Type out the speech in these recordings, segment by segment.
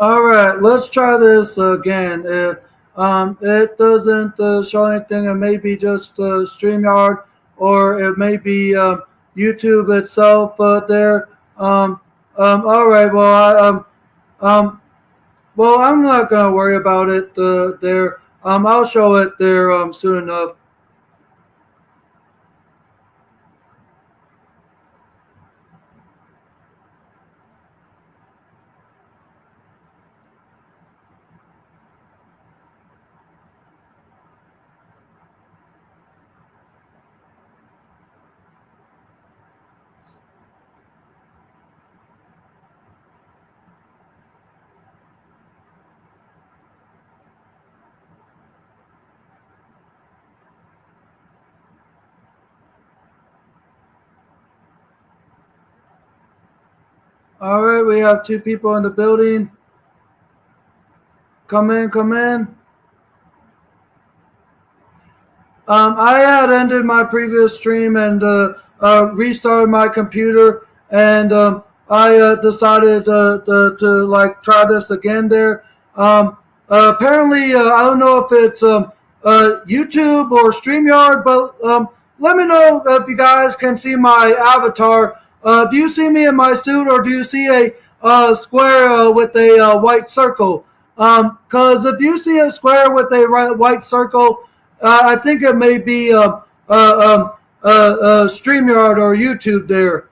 All right, let's try this again. If it doesn't show anything, it may be just StreamYard, or it may be YouTube itself there. Um, all right, um, well, I'm not gonna worry about it there. I'll show it there soon enough. All right, we have two people in the building. Come in, come in. I had ended my previous stream and restarted my computer, and I decided to like try this again there. Apparently, I don't know if it's YouTube or StreamYard, but let me know if you guys can see my avatar. Do you see me in my suit, or do you see a square with a white circle? Because if you see a square with a white circle, I think it may be StreamYard or YouTube there.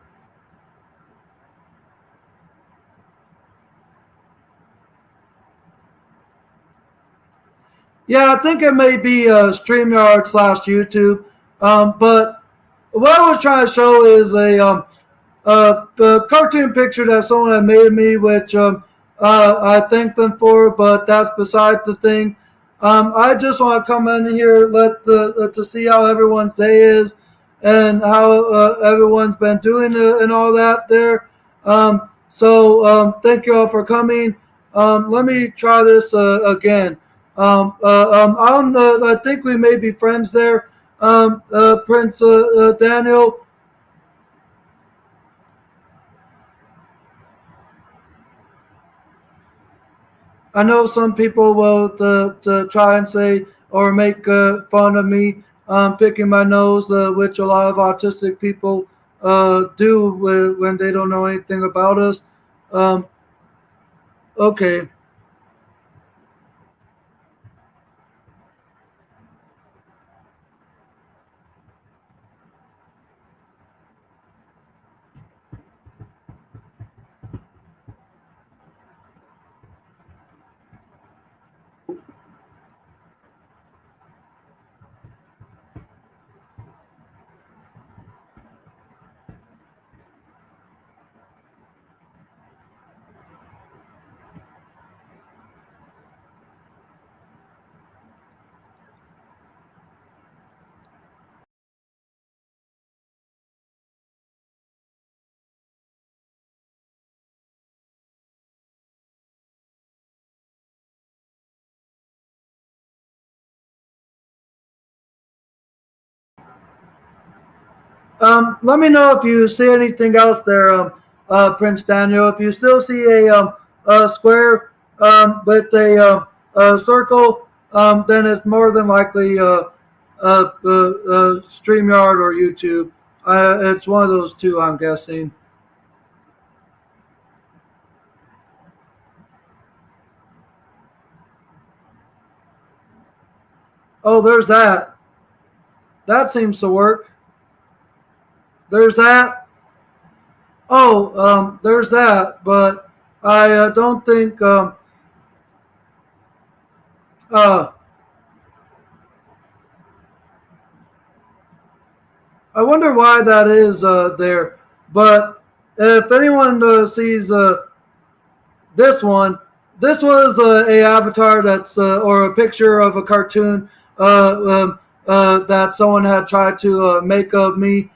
Yeah, I think it may be StreamYard slash YouTube. But what I was trying to show is a cartoon picture that someone had made of me, which I thank them for, but that's beside the thing. I just want to come in here, to see how everyone's day is, and how everyone's been doing and all that there. Thank you all for coming. Let me try this again. I think we may be friends there. Prince Daniel. I know some people will to try and say or make fun of me picking my nose, which a lot of autistic people do when they don't know anything about us. Um, okay. Let me know if you see anything else there, Prince Daniel. If you still see a square with a circle, then it's more than likely StreamYard or YouTube. It's one of those two, I'm guessing. Oh, there's that. That seems to work. There's that. Oh, there's that. But I don't think. Uh, I wonder why that is there. But if anyone sees this one, this was a avatar that's or a picture of a cartoon that someone had tried to make of me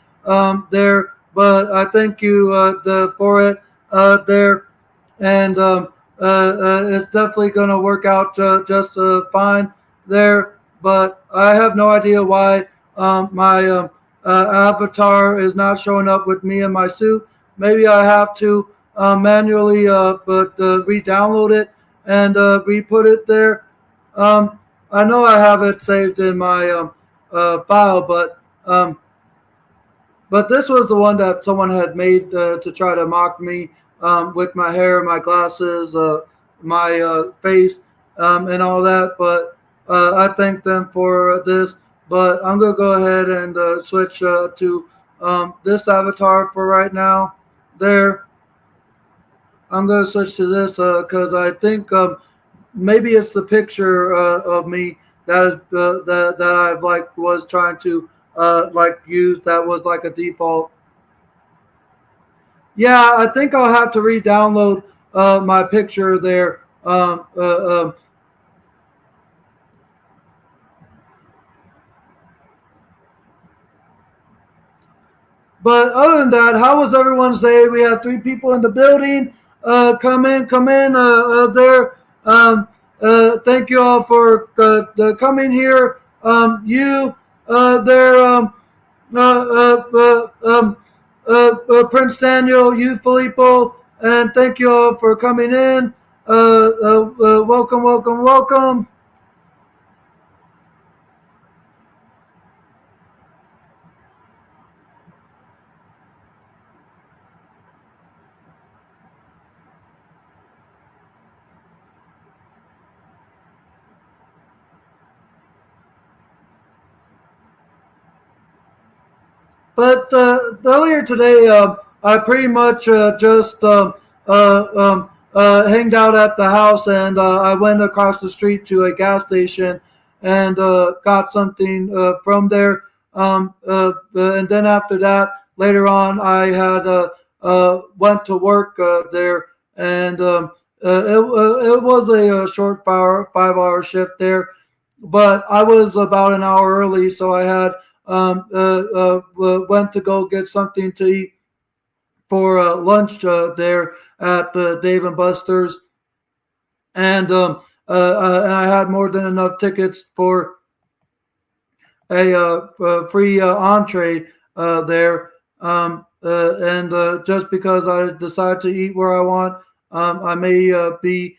there. But I thank you for it there, and it's definitely going to work out just fine there. But I have no idea why my avatar is not showing up with me in my suit. Maybe I have to manually but re-download it and we put it there. Um, I know I have it saved in my file, but this was the one that someone had made to try to mock me with my hair, my glasses, my face, and all that. But I thank them for this. But I'm gonna go ahead and switch to this avatar for right now. There, I'm gonna switch to this because I think maybe it's the picture of me that I like was trying to like use that was like a default. Yeah, I think I'll have to re-download my picture there. But other than that, how was everyone's day? We have three people in the building. Come in there. Thank you all for coming here. You there, Prince Daniel, you Filippo, and thank you all for coming in. Welcome, welcome, welcome. But earlier today, I pretty much just hanged out at the house, and I went across the street to a gas station and got something from there. And then after that, later on, I had went to work there, and it was a short 5 hour shift there, but I was about an hour early, so I had went to go get something to eat for lunch there at Dave and Buster's, and I had more than enough tickets for a free entree there. And just because I decide to eat where I want, I may be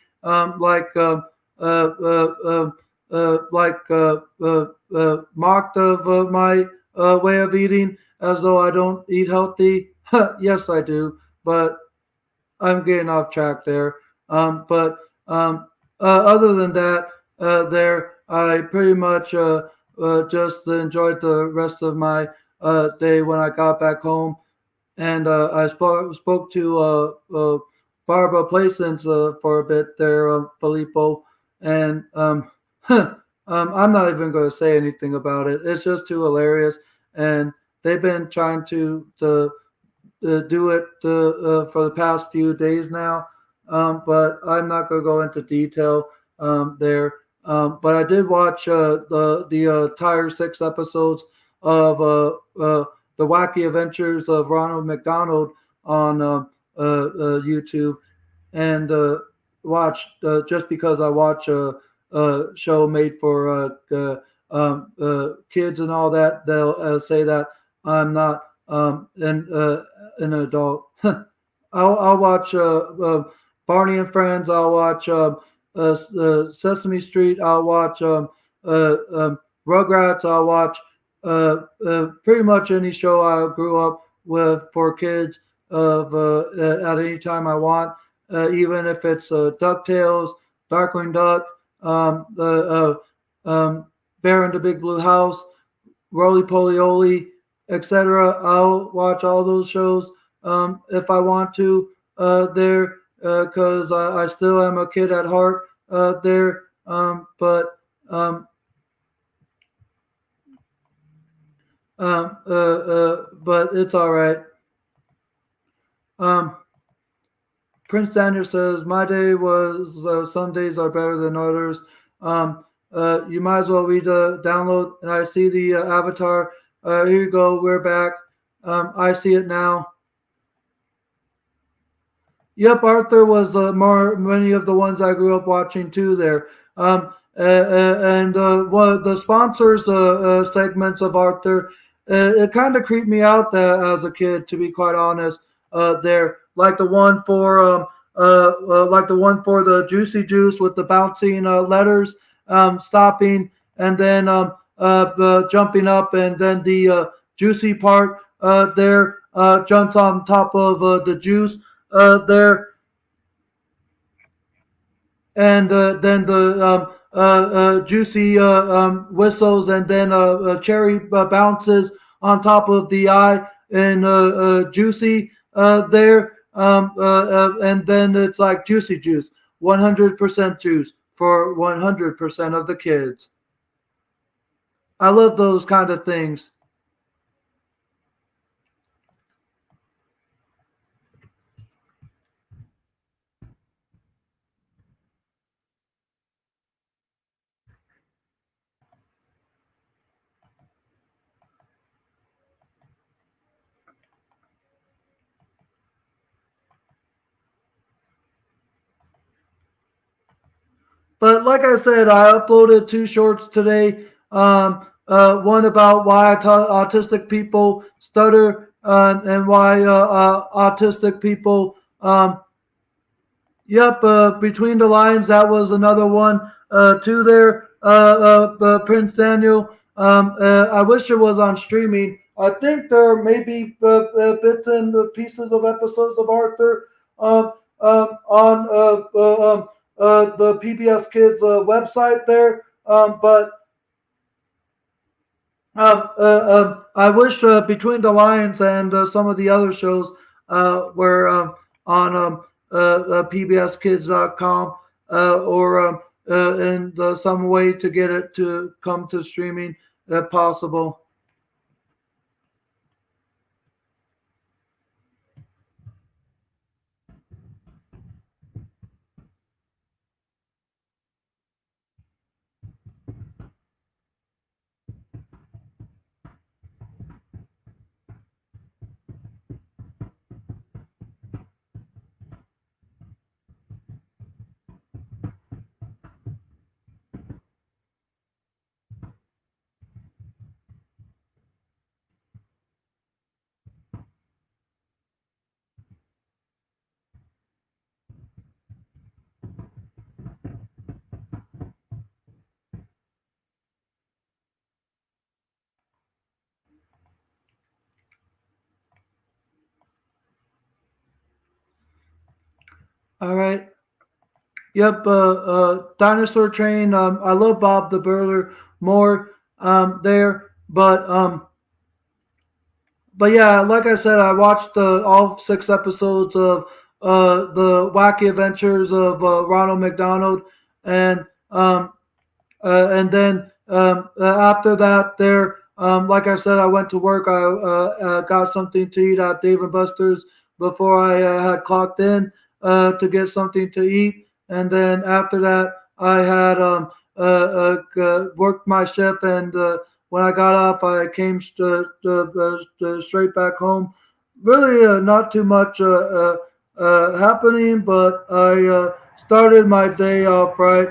mocked of my way of eating as though I don't eat healthy. Yes, I do, but I'm getting off track there. But other than that, there I pretty much just enjoyed the rest of my day when I got back home, and I spoke to Barbara Plaisance for a bit there, Filippo, and I'm not even going to say anything about it. It's just too hilarious, and they've been trying to do it for the past few days now, but I'm not going to go into detail there. But I did watch the entire 6 episodes of the Wacky Adventures of Ronald McDonald on YouTube, and watch just because I watch a show made for kids and all that. They'll say that I'm not an adult. I'll watch Barney and Friends. I'll watch Sesame Street. I'll watch Rugrats. I'll watch pretty much any show I grew up with for kids of at any time I want, even if it's DuckTales, Darkwing Duck, the Bear in the Big Blue House, Roly Poly Oly, etc. I'll watch all those shows if I want to there because I still am a kid at heart there. Um, but it's all right. Um, Prince Daniel says, "My day was some days are better than others." You might as well read the download, and I see the avatar. Here you go. We're back. I see it now. Yep, Arthur was more many of the ones I grew up watching too. There, and one of the sponsors segments of Arthur, it kind of creeped me out as a kid, to be quite honest. There, like the one for like the one for the juicy juice with the bouncing letters, stopping and then jumping up, and then the juicy part there jumps on top of the juice there, and then the juicy whistles, and then cherry bounces on top of the eye, and juicy there, and then it's like juicy juice, 100% juice for 100% of the kids. I love those kind of things. But like I said, I uploaded two shorts today. One about why autistic people stutter, and why autistic people. Yep, between the lines, that was another one. Too there, Prince Daniel. I wish it was on streaming. I think there may be bits and pieces of episodes of Arthur on the PBS Kids website there. But I wish Between the Lines and some of the other shows were on pbskids.com, or in some way to get it to come to streaming if possible. All right. Yep. Dinosaur Train. I love Bob the Builder more there, but yeah, like I said, I watched all 6 episodes of the Wacky Adventures of Ronald McDonald, and and then after that, there, like I said, I went to work. I got something to eat at Dave and Buster's before I had clocked in to get something to eat, and then after that, I had worked my shift, and when I got off, I came straight back home. Really, not too much happening, but I started my day off right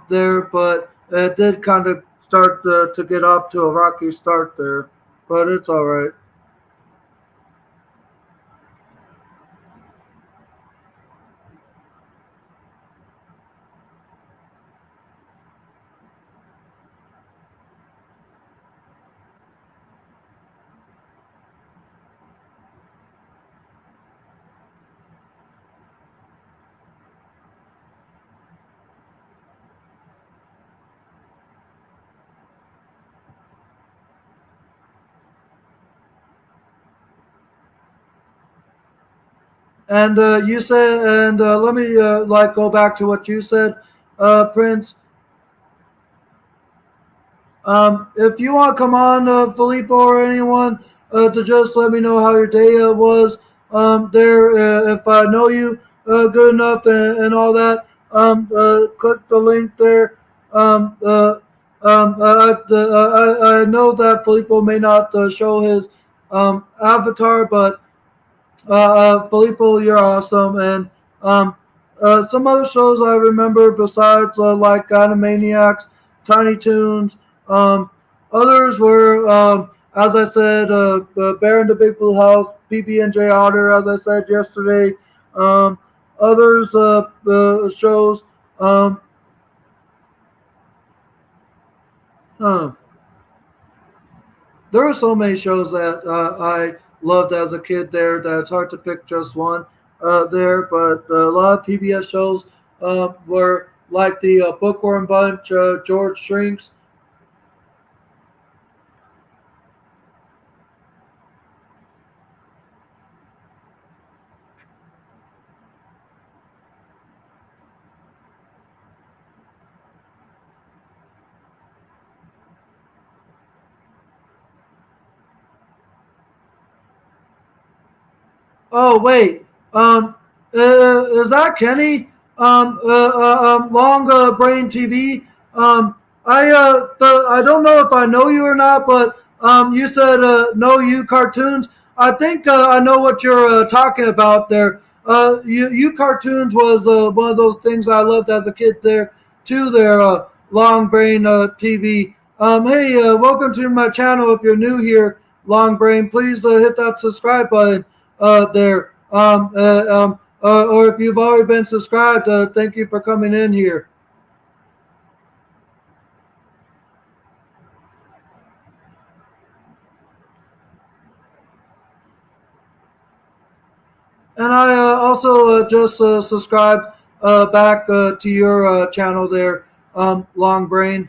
there, but it did kind of start to get off to a rocky start there, but it's all right. And you said, and let me like go back to what you said, Prince. If you want to come on, Filippo or anyone, to just let me know how your day was there. If I know you good enough, and all that, click the link there. Um, uh, I know that Filippo may not show his avatar, but Filippo, you're awesome. And some other shows I remember besides like Animaniacs, Tiny Toons. Um, Others were, as I said, Bear in the Big Blue House, PB and J Otter, as I said yesterday. Um, others shows. Um, huh. There are so many shows that I loved as a kid there that it's hard to pick just one there, but a lot of PBS shows were like the Bookworm Bunch, George Shrinks. Oh wait, is that Kenny? Long Brain TV. I don't know if I know you or not, but you said no you cartoons. I think I know what you're talking about there. You cartoons was one of those things I loved as a kid there too. There, Long Brain TV. Hey, welcome to my channel. If you're new here, Long Brain, please hit that subscribe button there. Or if you've already been subscribed, thank you for coming in here. And I also just subscribed back to your channel there, Long Brain.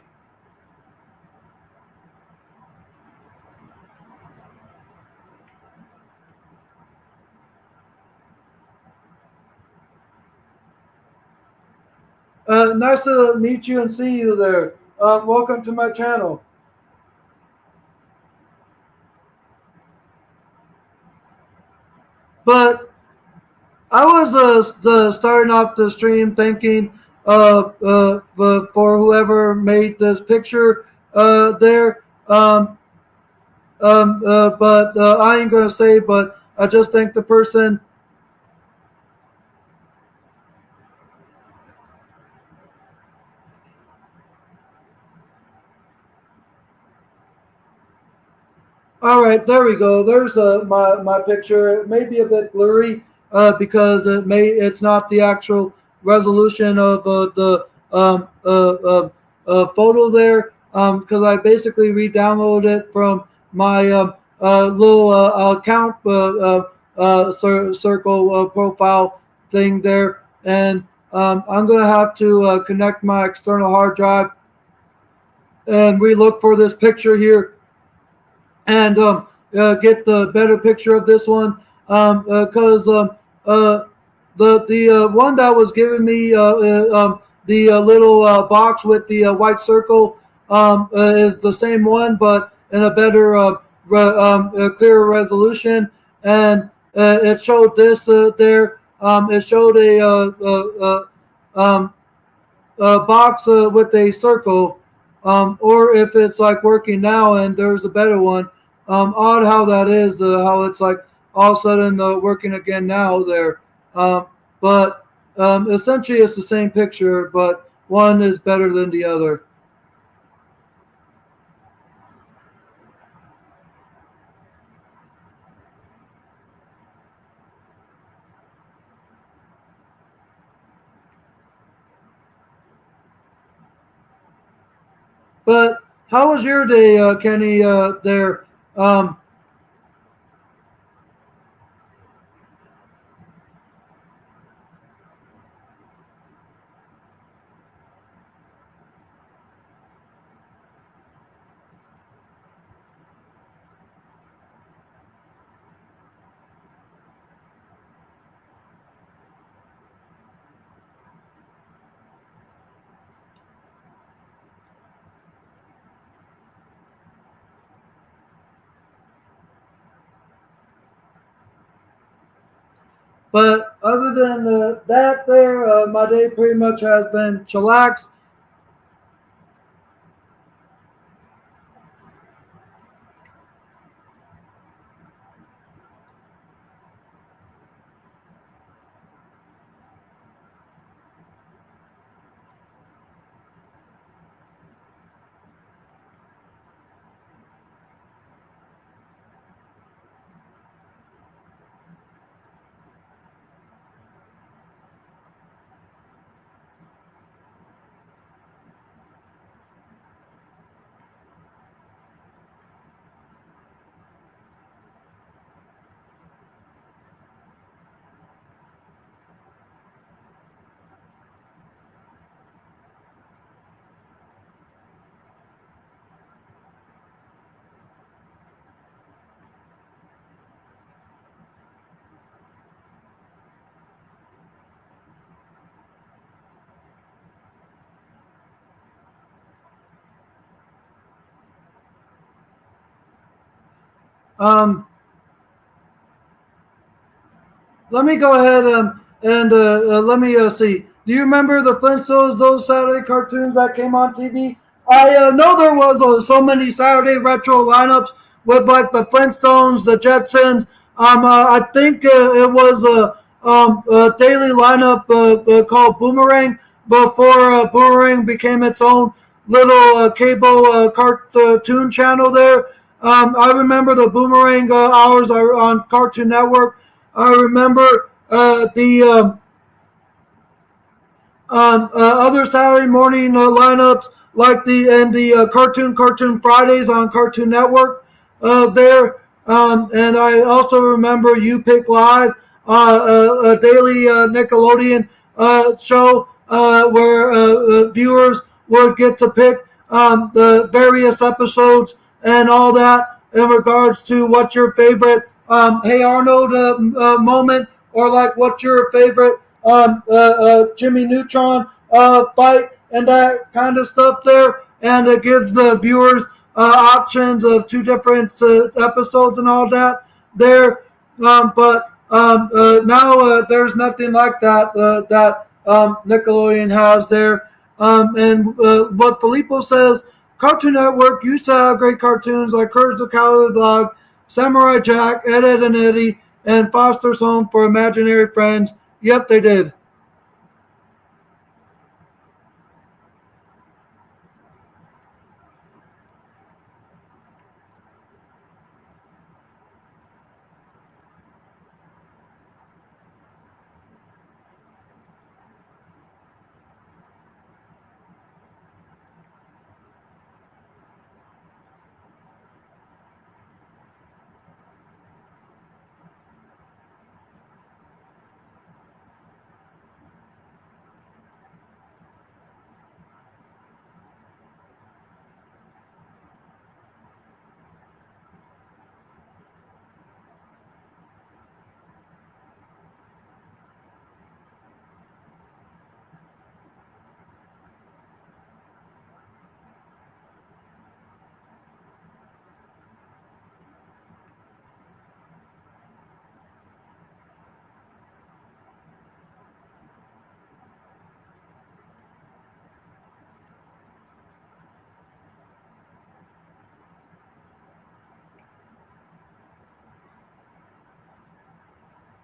Nice to meet you and see you there. Welcome to my channel. But I was starting off the stream thinking for whoever made this picture there. But I ain't gonna say. But I just think the person. All right, there we go. There's my picture. It may be a bit blurry because it's not the actual resolution of the photo there because I basically re-downloaded it from my little account circle profile thing there, and I'm gonna have to connect my external hard drive and re-look for this picture here and get the better picture of this one because the one that was giving me the little box with the white circle is the same one but in a better clearer resolution and it showed this there it showed a box with a circle, or if it's like working now and there's a better one. Odd how that is, how it's like all of a sudden working again now there. But essentially it's the same picture, but one is better than the other. But how was your day, Kenny, there? Um, but other than that, there, my day pretty much has been chillax. Um, Let me go ahead and let me see. Do you remember the Flintstones, those Saturday cartoons that came on TV? I know there was so many Saturday retro lineups with like the Flintstones, the Jetsons. I think it was a daily lineup called Boomerang before Boomerang became its own little cable cartoon channel there. I remember the Boomerang hours are on Cartoon Network. I remember the other Saturday morning lineups like the Cartoon Fridays on Cartoon Network there, and I also remember You Pick Live, a daily Nickelodeon show where viewers would get to pick the various episodes and all that in regards to what's your favorite Hey Arnold moment, or like what's your favorite Jimmy Neutron fight and that kind of stuff there, and it gives the viewers options of two different episodes and all that there. But now there's nothing like that that Nickelodeon has there. And what Filippo says, Cartoon Network used to have great cartoons like Courage the Cowardly Dog, Samurai Jack, Ed, Ed and Eddie, and Foster's Home for Imaginary Friends. Yep, they did.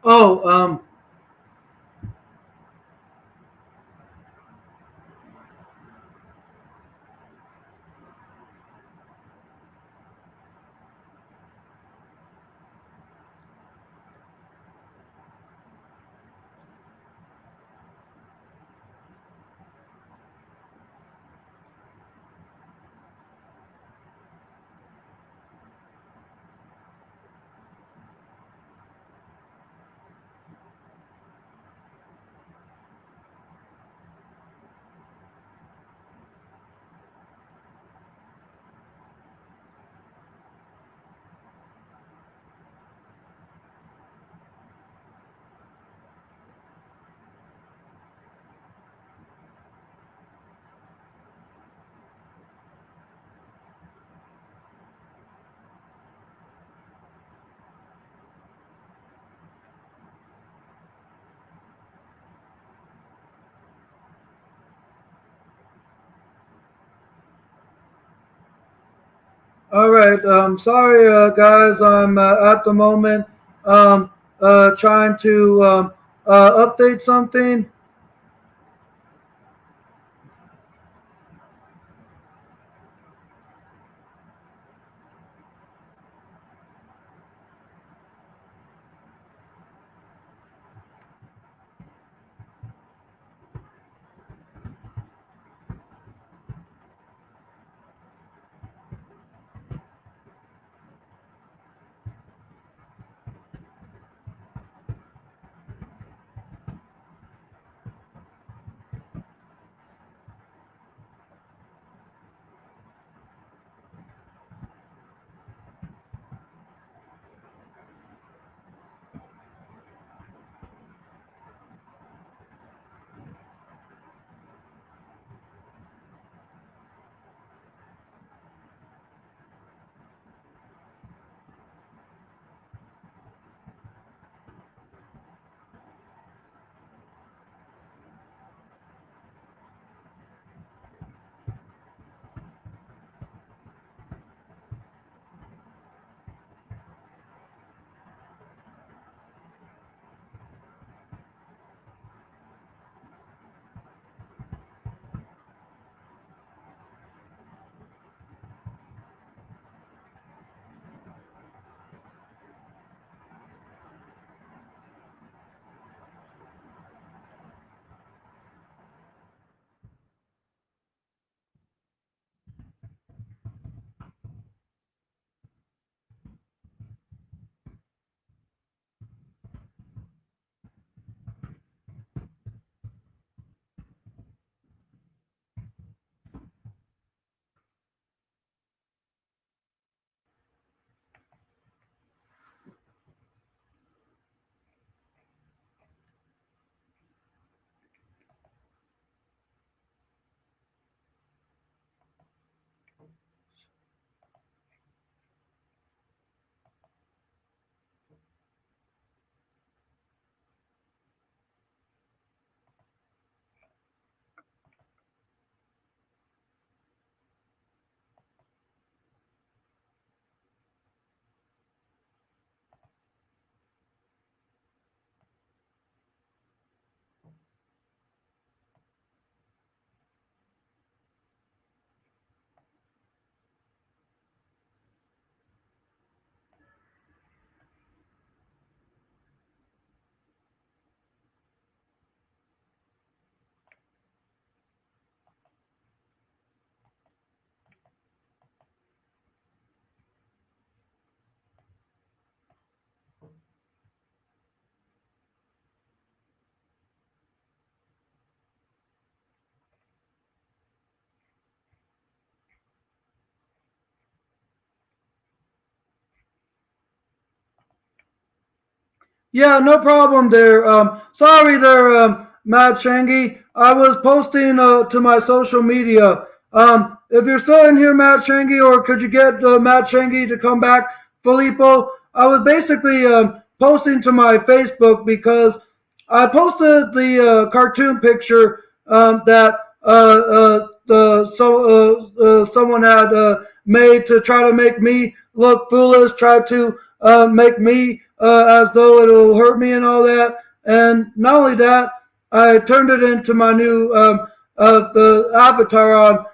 Oh, all right. Sorry, guys. I'm at the moment um, trying to update something. Yeah, no problem there. Sorry there, Matt Shangy. I was posting to my social media. If you're still in here, Matt Shangy, or could you get Matt Shangy to come back, Filippo? I was basically posting to my Facebook because I posted the cartoon picture that someone had made to try to make me look foolish, try to make me as though it'll hurt me and all that. And not only that, I turned it into my new the avatar on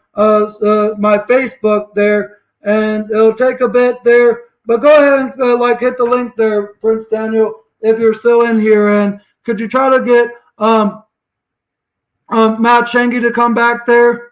my Facebook there, and it'll take a bit there. But go ahead and like hit the link there, Prince Daniel, if you're still in here. And could you try to get Matt Shangy to come back there?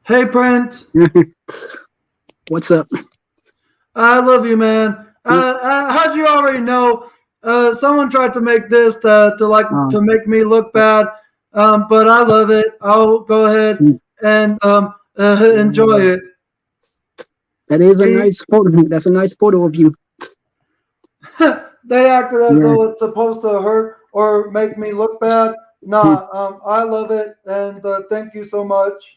Hey, Prince. What's up? I love you, man. How'd you already know? Someone tried to make this to make me look bad, but I love it. I'll go ahead and enjoy Wow. it. That is a See, nice photo. That's a nice photo of you. they acted as Yeah. though it's supposed to hurt or make me look bad. Nah, I love it, and thank you so much.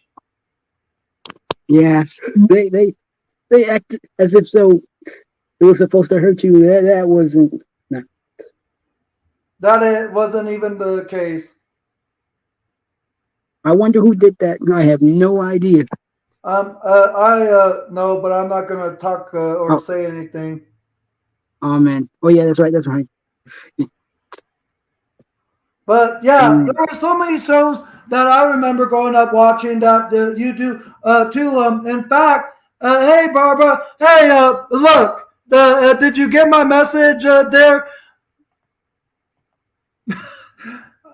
Yeah. They they they acted as if so it was supposed to hurt you. That wasn't. Nah. That it wasn't even the case. I wonder who did that. I have no idea. I no, but I'm not gonna talk or Oh, say anything. oh man. Oh yeah, that's right. That's right. But yeah, Mm. there were so many shows that I remember growing up watching that you do too. In fact, hey Barbara, hey, look, did you get my message there?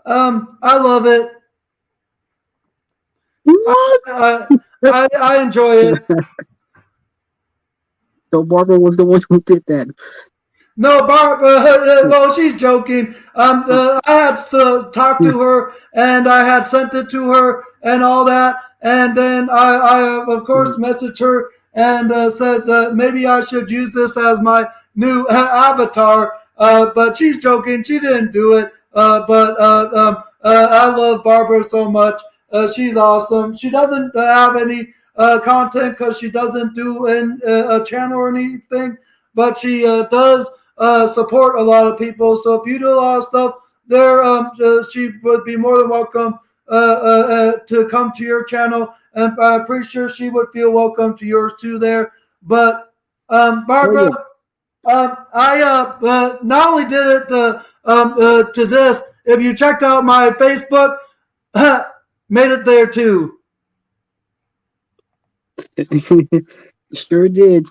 I love it. I, What? I enjoy it. So Barbara was the one who did that. No, well, she's joking. I had to talk to her, and I had sent it to her, and all that, and then I of course, messaged her and said that maybe I should use this as my new avatar. But she's joking. She didn't do it. I love Barbara so much. She's awesome. She doesn't have any content because she doesn't do a channel or anything, but she does support a lot of people. So if you do a lot of stuff there, she would be more than welcome to come to your channel, and I'm pretty sure she would feel welcome to yours too there. But Oh Barbara, yeah. I not only did it to this. If you checked out my Facebook, made it there too. Sure did.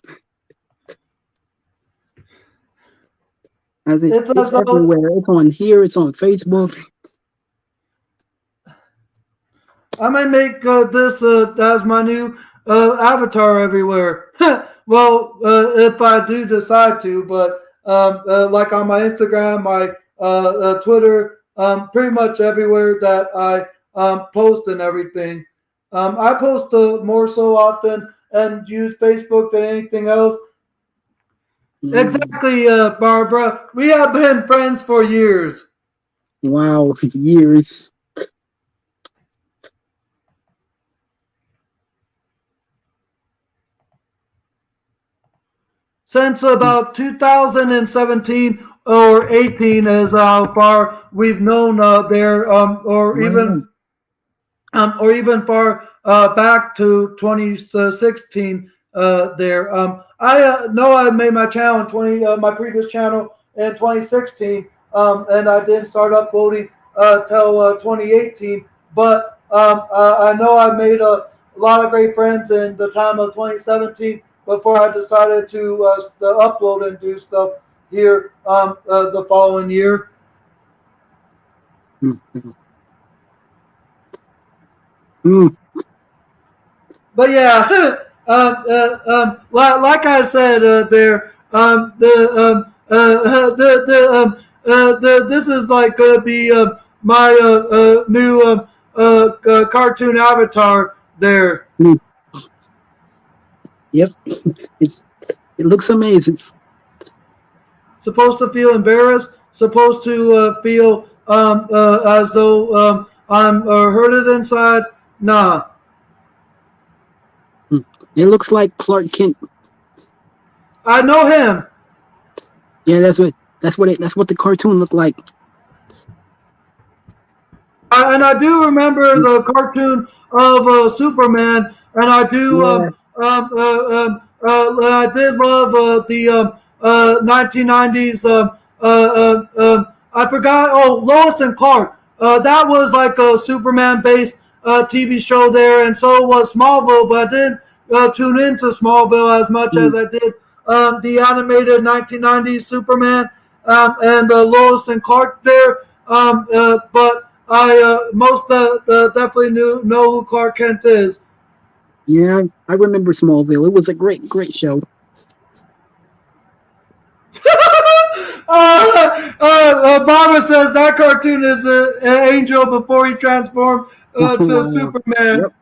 I think It's it's as though everywhere. It's on here. It's on Facebook. I may make this as my new avatar everywhere. Well, if I do decide to, but like on my Instagram, my Twitter, pretty much everywhere that I post and everything. I post more so often and use Facebook than anything else. Mm. Exactly, Barbara. We have been friends for years. Wow, years. Since about 2017 or 18 is how far we've known there, Wow. or even far back to 2016 there. I know I made my channel in 20 my previous channel in 2016, and I didn't start uploading till 2018. But I know I made a lot of great friends in the time of 2017 before I decided to upload and do stuff here the following year. Mm-hmm. Mm, But yeah, like I said there, this is like gonna be my new cartoon avatar there. mm. Yep, it's it looks amazing. Supposed to feel embarrassed, supposed to feel as though I'm hurted inside. Nah, Mm. It looks like Clark Kent. I know him. Yeah, that's what the cartoon looked like. And I do remember the cartoon of Superman, and I do Yeah. I did love the 1990s. I forgot. Oh, Lois and Clark. That was like a Superman-based TV show there, and so was Smallville. But I didn't tune into Smallville as much as Mm. I did the animated 1990s Superman and Lois and Clark there. But I most definitely know who Clark Kent is. Yeah, I remember Smallville. It was a great show. Barbara says that cartoon is an angel before he transformed to Wow. Superman. Yep.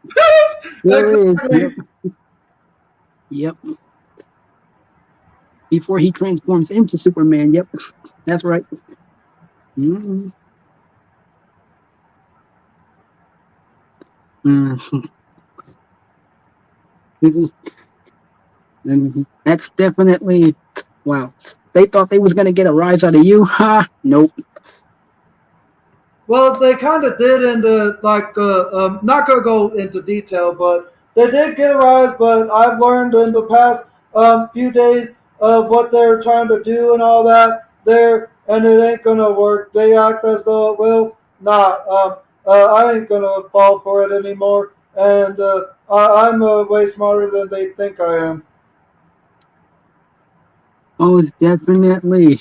Sure is. Yep. Exactly. Yep. Before he transforms into Superman. Yep. That's right. Mm-hmm. Mm-hmm. And that's definitely wow. They thought they was gonna get a rise out of you, ha? Nope. Well, they kind of did in the like. Not gonna go into detail, but they did get a rise. But I've learned in the past few days of what they're trying to do and all that there, and it ain't gonna work. They act as though it will. Not. I ain't gonna fall for it anymore, and I'm way smarter than they think I am. Oh, it's definitely.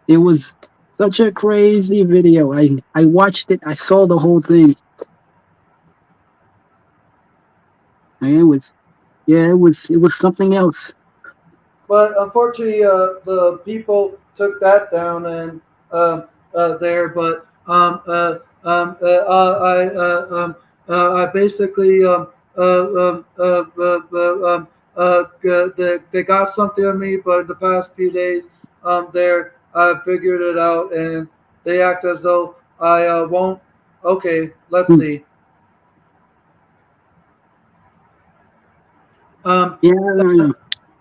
It was such a crazy video. I watched it. I saw the whole thing. And it was yeah. It was something else. But unfortunately, the people took that down and there. But I basically they got something on me. But the past few days, there I figured it out, and they act as though I won't. Okay, let's Hmm. see. Um, Yeah.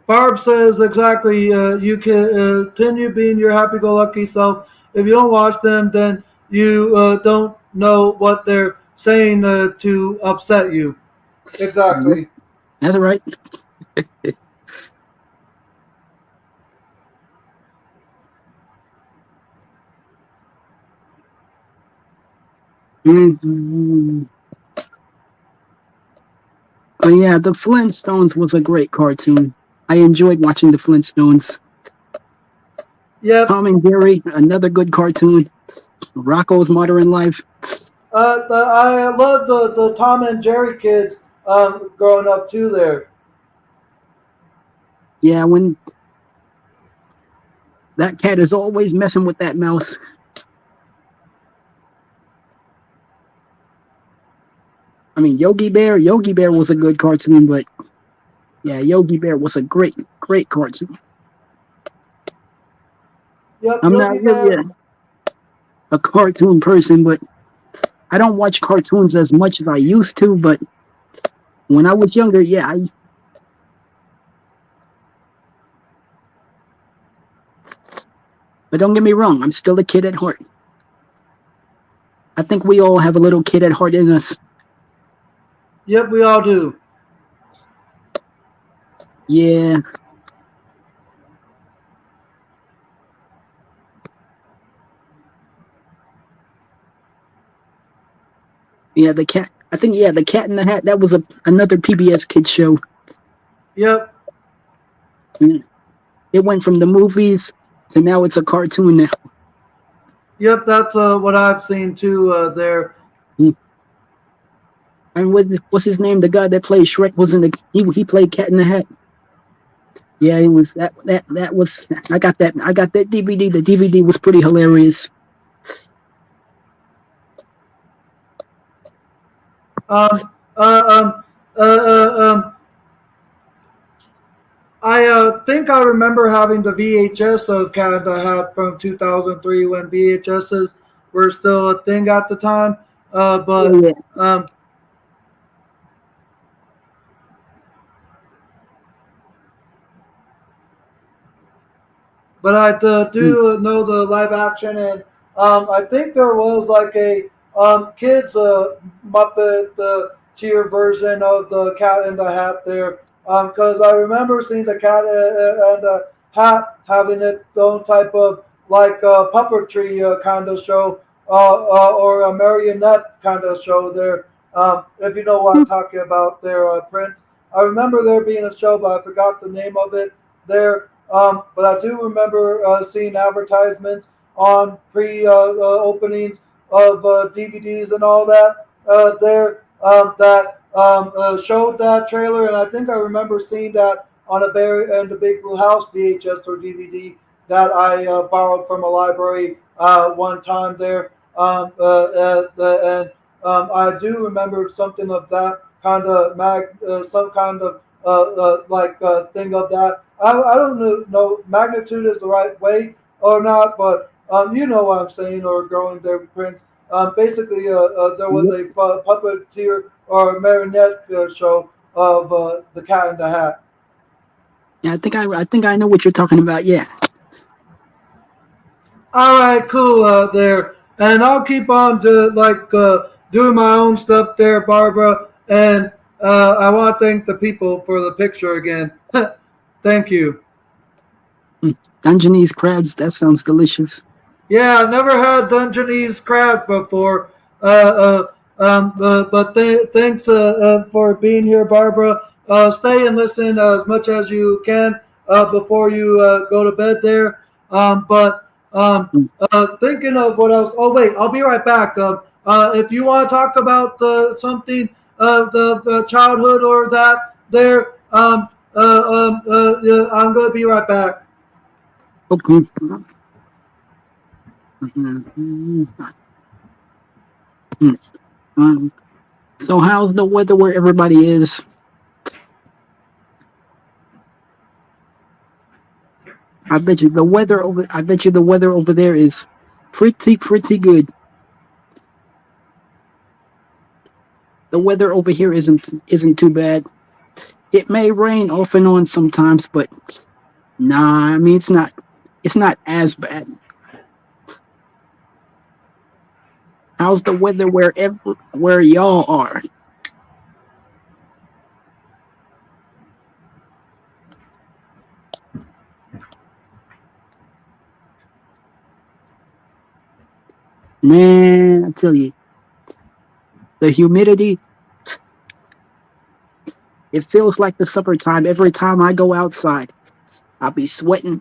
Barb says exactly. You can continue being your happy-go-lucky self. If you don't watch them, then you don't know what they're saying to upset you. Yep. Exactly. That's right. Mhm. Oh yeah, the Flintstones was a great cartoon. I enjoyed watching the Flintstones. Yep. Tom and Jerry, another good cartoon. Rocco's Modern Life. I love the Tom and Jerry kids growing up too. There. Yeah, when that cat is always messing with that mouse. I mean, Yogi Bear was a good cartoon, but yeah, Yogi Bear was a great cartoon. Yep. I'm Yogi not really Bear. a cartoon person, but I don't watch cartoons as much as I used to. But when I was younger, yeah, but don't get me wrong, I'm still a kid at heart. I think we all have a little kid at heart in us. Yep. We all do. Yeah, yeah. The cat. I think yeah, the Cat in the Hat. That was another PBS kid show. Yep, Mm. It went from the movies to now it's a cartoon now. yep. That's what I've seen too. There. Mm. And what's his name? The guy that played Shrek was in the. He played Cat in the Hat. Yeah, it was that was. I got that DVD. The DVD was pretty hilarious. Um. Uh. I think I remember having the VHS of Canada Hat from 2003 when VHSs were still a thing at the time. Oh But yeah. um, but I Mm. do know the live action, and I think there was like a kids Muppet tier version of the Cat in the Hat there, because I remember seeing the Cat and the Hat having its own type of like puppetry kind of show, or a marionette kind of show there. If you know what I'm talking about there, Prince. I remember there being a show, but I forgot the name of it there. But I do remember seeing advertisements on pre-openings of DVDs and all that there that showed that trailer, and I think I remember seeing that on a Bear and the Big Blue House VHS or DVD that I borrowed from a library one time there. And I do remember something of that kind of some kind of like thing of that. I don't know magnitude is the right way or not, but you know what I'm saying or growing their prints. Basically, there was Yep. a puppeteer or marionette show of the Cat in the Hat. Yeah, I think I know what you're talking about. Yeah. All right, cool there, and I'll keep on doing my own stuff there, Barbara. And I want to thank the people for the picture again. Thank you. Mm. Dungeness crabs. That sounds delicious. Yeah, I never had Dungeness crab before. But thanks for being here, Barbara. Stay and listen as much as you can before you go to bed there. But Mm. thinking of what else. Oh, wait, I'll be right back. If you want to talk about something of the childhood or that there, yeah, I'm going to be right back. Okay. Mhm. Mm. Um, so how's the weather where everybody is? I bet you the weather over there is pretty good. The weather over here isn't too bad. It may rain off and on sometimes, but nah, I mean it's not as bad. How's the weather where y'all are? Man, I tell you, the humidity, it feels like the summertime every time I go outside. I'll be sweating.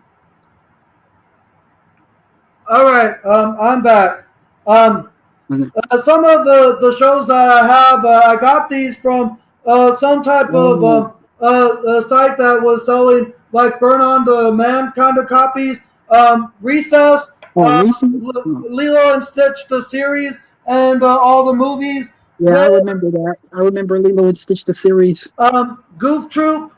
All right, I'm back. Um, Mhm. some of the shows that I have, I got these from some type of Oh, site that was selling like Burn on Demand kind of copies. Recess, oh, recent? Oh. Lilo and Stitch the series, and all the movies. Yeah, There, I remember that. I remember Lilo and Stitch the series. Goof Troop,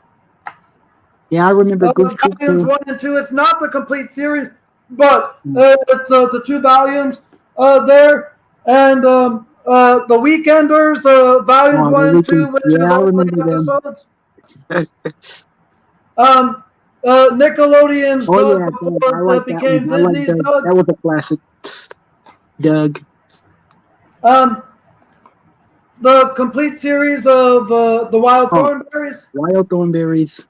Yeah, I remember Goof Troop volumes too. 1 and 2. It's not the complete series, but Mm. it's the two volumes there, and the Weekenders volumes Oh, the one and weekend. two, which is Yeah, I all the remember them. episodes. Um, Nickelodeon's Oh Doug yeah, Doug. I before like that that one. became I like Disney's Doug. Doug. That was a classic. Doug. Um, the complete series of the Wild Oh, Thornberries. Wild Thornberries.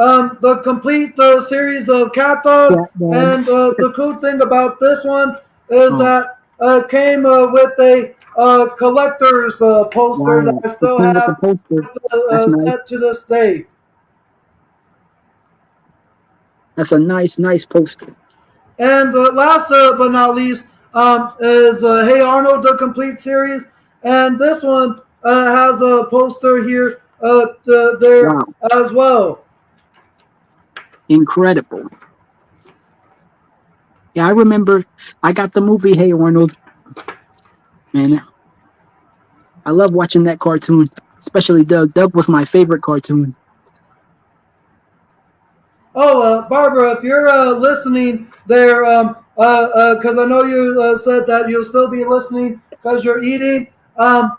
the complete series of Cat Dog. Yeah, dog. And the cool thing about this one is Oh, that came with a collector's poster that wow. I It still came with the have poster. That's nice. set to this day. That's a nice poster. And last but not least is Hey Arnold, the complete series. And this one has a poster here there Wow. as well. Incredible. Yeah, I remember I got the movie Hey Arnold, and I love watching that cartoon, especially Doug. Doug was my favorite cartoon. Oh, Barbara, if you're listening there, because I know you said that you'll still be listening because you're eating. The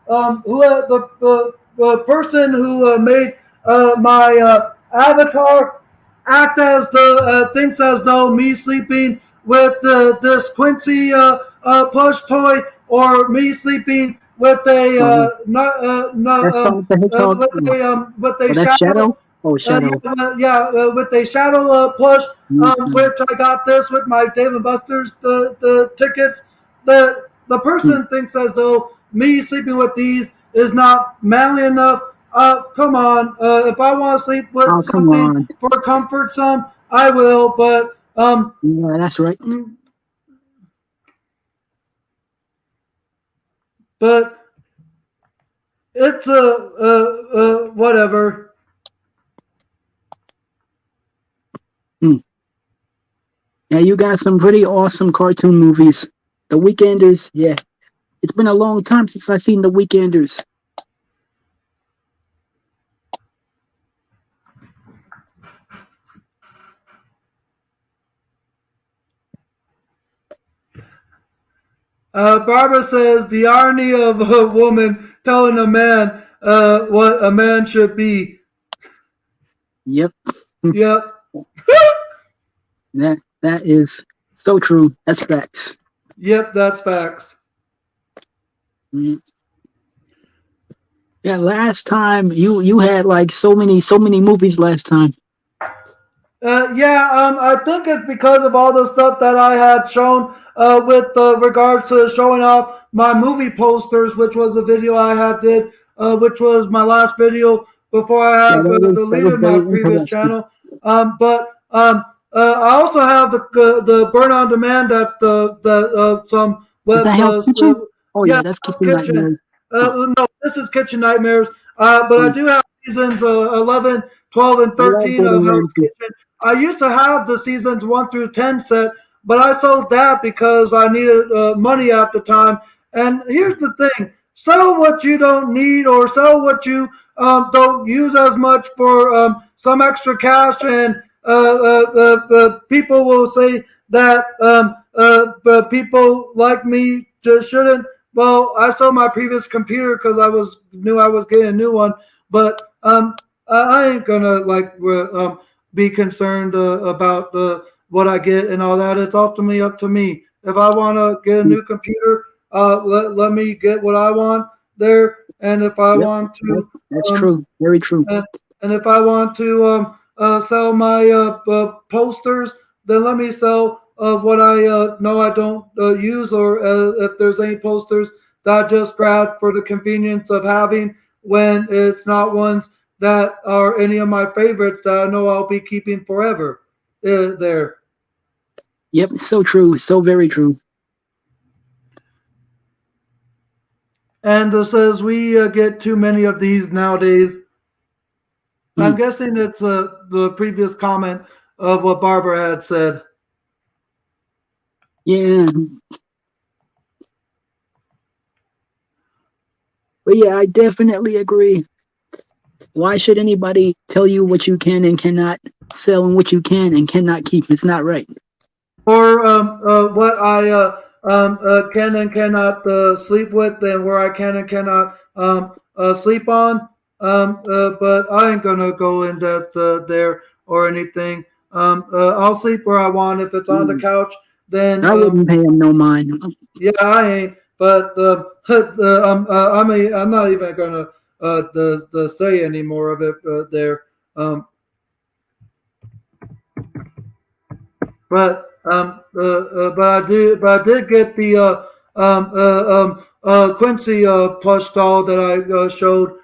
who the person who made my avatar act as the thinks as though me sleeping with this Quincy plush toy or me sleeping with a Uh, not not that's Sonic the Hedgehog. with a Oh, that's shadow Shadow. Oh, Shadow. with a shadow plush, Mm-hmm. which I got this with my Dave and Buster's the tickets. The person thinks as though me sleeping with these is not manly enough. Come on. If I want to sleep with Oh, come something on. for comfort, some I will. Yeah, that's right. Mm, but it's whatever. Mm. Yeah, you got some pretty awesome cartoon movies. The Weekenders. Yeah, it's been a long time since I've seen The Weekenders. Barbara says the irony of a woman telling a man what a man should be. Yep. Yep, That is so true. That's facts. yep, that's facts. Mm. Yeah, last time you had like so many movies last time. Yeah, I think it's because of all the stuff that I had shown with regards to showing off my movie posters, which was a video I had did, which was my last video before I Yeah, have that was deleted my very previous interesting. channel. But I also have the burn on demand at some Is with that Hell's Kitchen? Oh yeah, yeah, that's Hell's Kitchen Kitchen. Nightmares. Oh, No, this is Kitchen Nightmares. But I oh, do have seasons 11, 12, and I love 13 of Gordon Hell's Ramsay. Kitchen. I used to have the seasons 1 through 10 set, but I sold that because I needed money at the time. And here's the thing: sell what you don't need, or sell what you don't use as much for some extra cash, and people will say that people like me just shouldn't. Well, I sold my previous computer because I was knew I was getting a new one, but I ain't gonna be concerned about what I get and all that. It's ultimately up to me. If I want to get a Mm. new computer, let me get what I want there. And if I Yep, want yep, to, that's um, true. Very true. and, and if I want to sell my posters, then let me sell what I know I don't use, or if there's any posters that I just grabbed for the convenience of having when it's not ones that are any of my favorites that I know I'll be keeping forever there. Yep, so true. So very true. And it says we get too many of these nowadays. I'm Mm. guessing it's the previous comment of what Barbara had said. Yeah, but yeah, I definitely agree. Why should anybody tell you what you can and cannot sell and what you can and cannot keep? It's not right. Or what I can and cannot sleep with, and where I can and cannot sleep on. But I ain't gonna go in depth there or anything. I'll sleep where I want. If it's on the Mm. couch, then I wouldn't pay him no mind. yeah, I ain't. But I'm not even gonna. the say anymore of it there. Um, but I did get the Quincy plush doll that I showed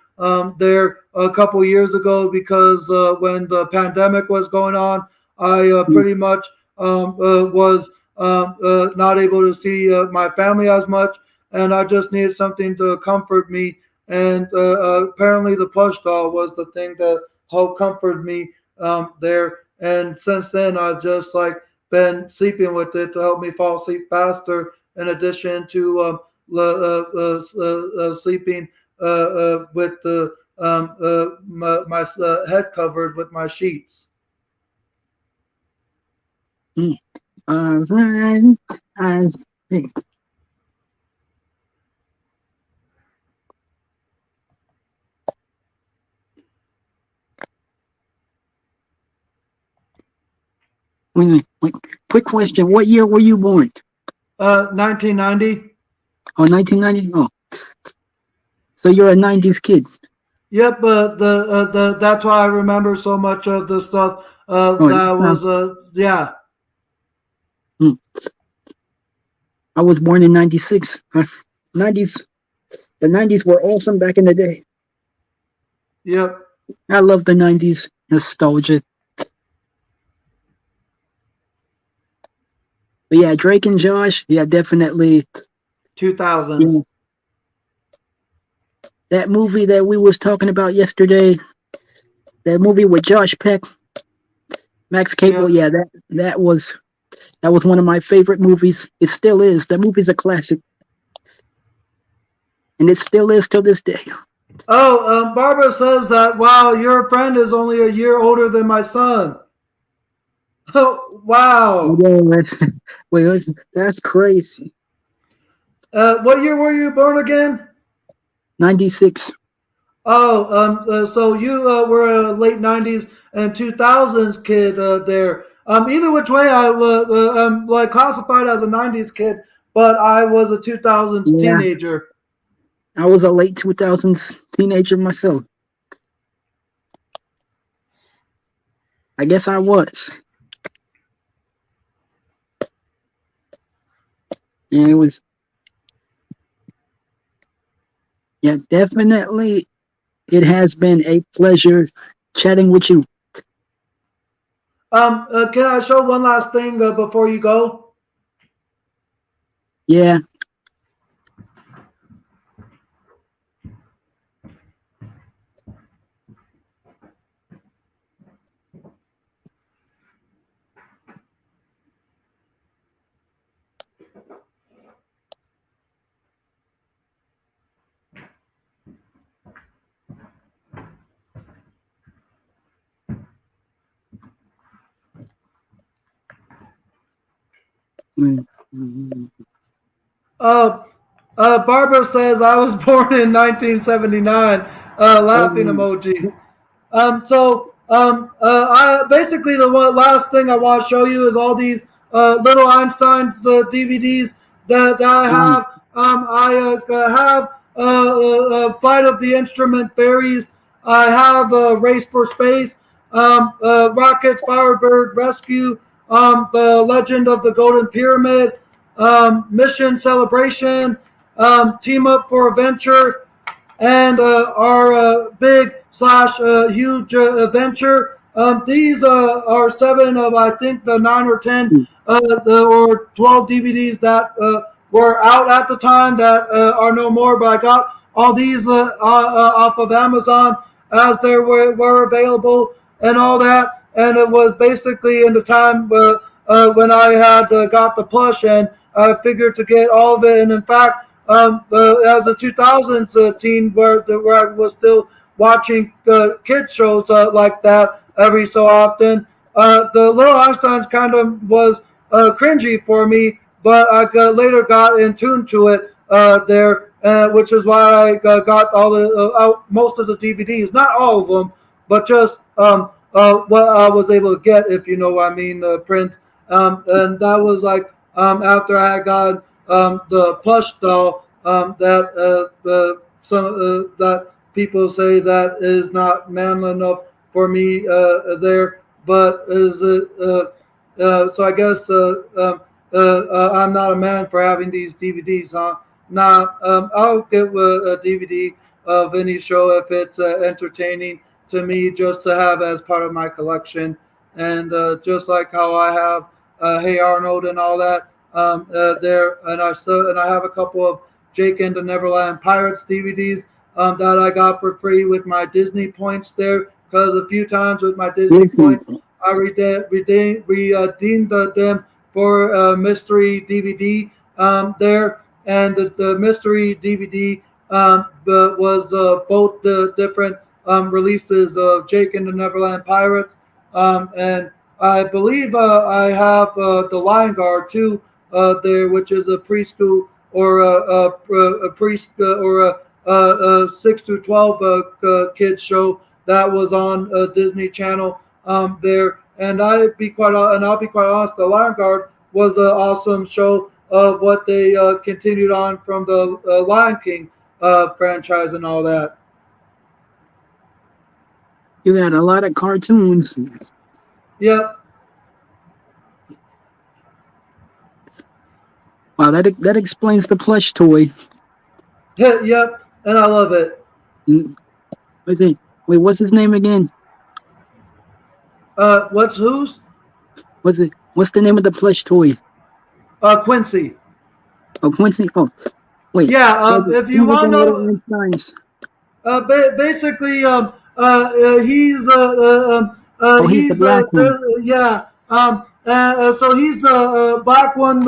there a couple years ago because when the pandemic was going on, I Mm, pretty much was not able to see my family as much, and I just needed something to comfort me. And apparently, the plush doll was the thing that helped comfort me there. And since then, I just like been sleeping with it to help me fall asleep faster. In addition to sleeping with my head covered with my sheets. mm. All right. I think. Wait, wait, wait. Quick question. What year were you born? 1990. Oh, 1990? Oh, so you're a 90s kid. Yep, but the that's why I remember so much of the stuff Oh, that was yeah. mm. I was born in 96. 90s. The 90s were awesome back in the day. Yep. I love the 90s. Nostalgia. But yeah, Drake and Josh. Yeah, definitely. Yeah. 2000s. That movie that we was talking about yesterday, that movie with Josh Peck, Max Cable. Yep. Yeah, that was one of my favorite movies. It still is. That movie's a classic, and it still is till this day. Oh, Barbara says that wow, your friend is only a year older than my son. Oh, wow. Yeah, wait, that's crazy. What year were you born again? 96. Oh, so you were a late '90s and 2000s kid there. Either which way, I'm like classified as a '90s kid, but I was a 2000s Yeah, teenager. I was a late 2000s teenager myself. I guess I was. Yeah, it was. Yeah, definitely. It has been a pleasure chatting with you. Can I show one last thing before you go? Yeah. Mm, mm, Uh, Barbara says I was born in 1979. Laughing mm. emoji. I basically the last thing I want to show you is all these little Einstein DVDs that I Um, have. I have Flight of the Instrument Fairies. I have Race for Space, Rockets, Firebird Rescue, The Legend of the Golden Pyramid, Mission Celebration, Team Up for Adventure, and our big slash huge adventure. These are seven of I think the 9 or 10 mm, or 12 DVDs that were out at the time that are no more. But I got all these off of Amazon as they were available and all that. And it was basically in the time when I had got the plush and I figured to get all of it. And in fact, as a 2000s teen where I was still watching kid shows like that every so often. The Little Einsteins kind of was cringy for me, but I later got in tune to it there, which is why I got all the most of the DVDs, not all of them, but just what I was able to get, if you know what I mean, Prince. And that was like after I got the plush doll that that people say that is not manly enough for me there. But is it? So I guess I'm not a man for having these DVDs, huh? Nah, I'll get a DVD of any show if it's entertaining to me, just to have as part of my collection. And just like how I have Hey Arnold and all that there, and I have a couple of Jake and the Neverland Pirates DVDs that I got for free with my Disney points there. Because a few times with my Disney Disney. points, I redeemed them for a mystery DVD there, and the mystery DVD was both the different releases of Jake and the Neverland Pirates, and I believe I have the Lion Guard too there, which is a preschool or a priest or a 6 to 12 kids show that was on Disney Channel there. And I'll be quite honest, the Lion Guard was an awesome show of what they continued on from the Lion King franchise and all that. You got a lot of cartoons. Yep, Wow, that explains the plush toy. yep, and I love it. Mm, what's it? Wait, what's his name again? What's whose? What's the name of the plush toy? Quincy. Oh, Quincy. Oh, wait. Yeah, Was it if you one of want them to little know, Einsteins? basically, Oh, he's the black one. yeah. So he's the black one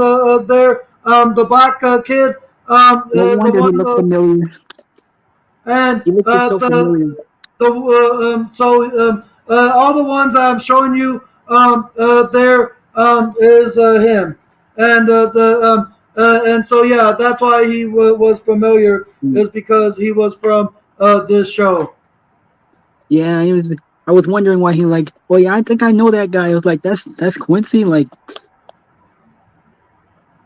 there, the black kid, No the wonder he one, looked familiar. and He looked so familiar. all the ones I'm showing you there is him, and so yeah, that's why he was familiar, Mm. is because he was from this show. Yeah, he was. I was wondering why he like. Well, yeah, I think I know that guy. I was like, that's Quincy. Like,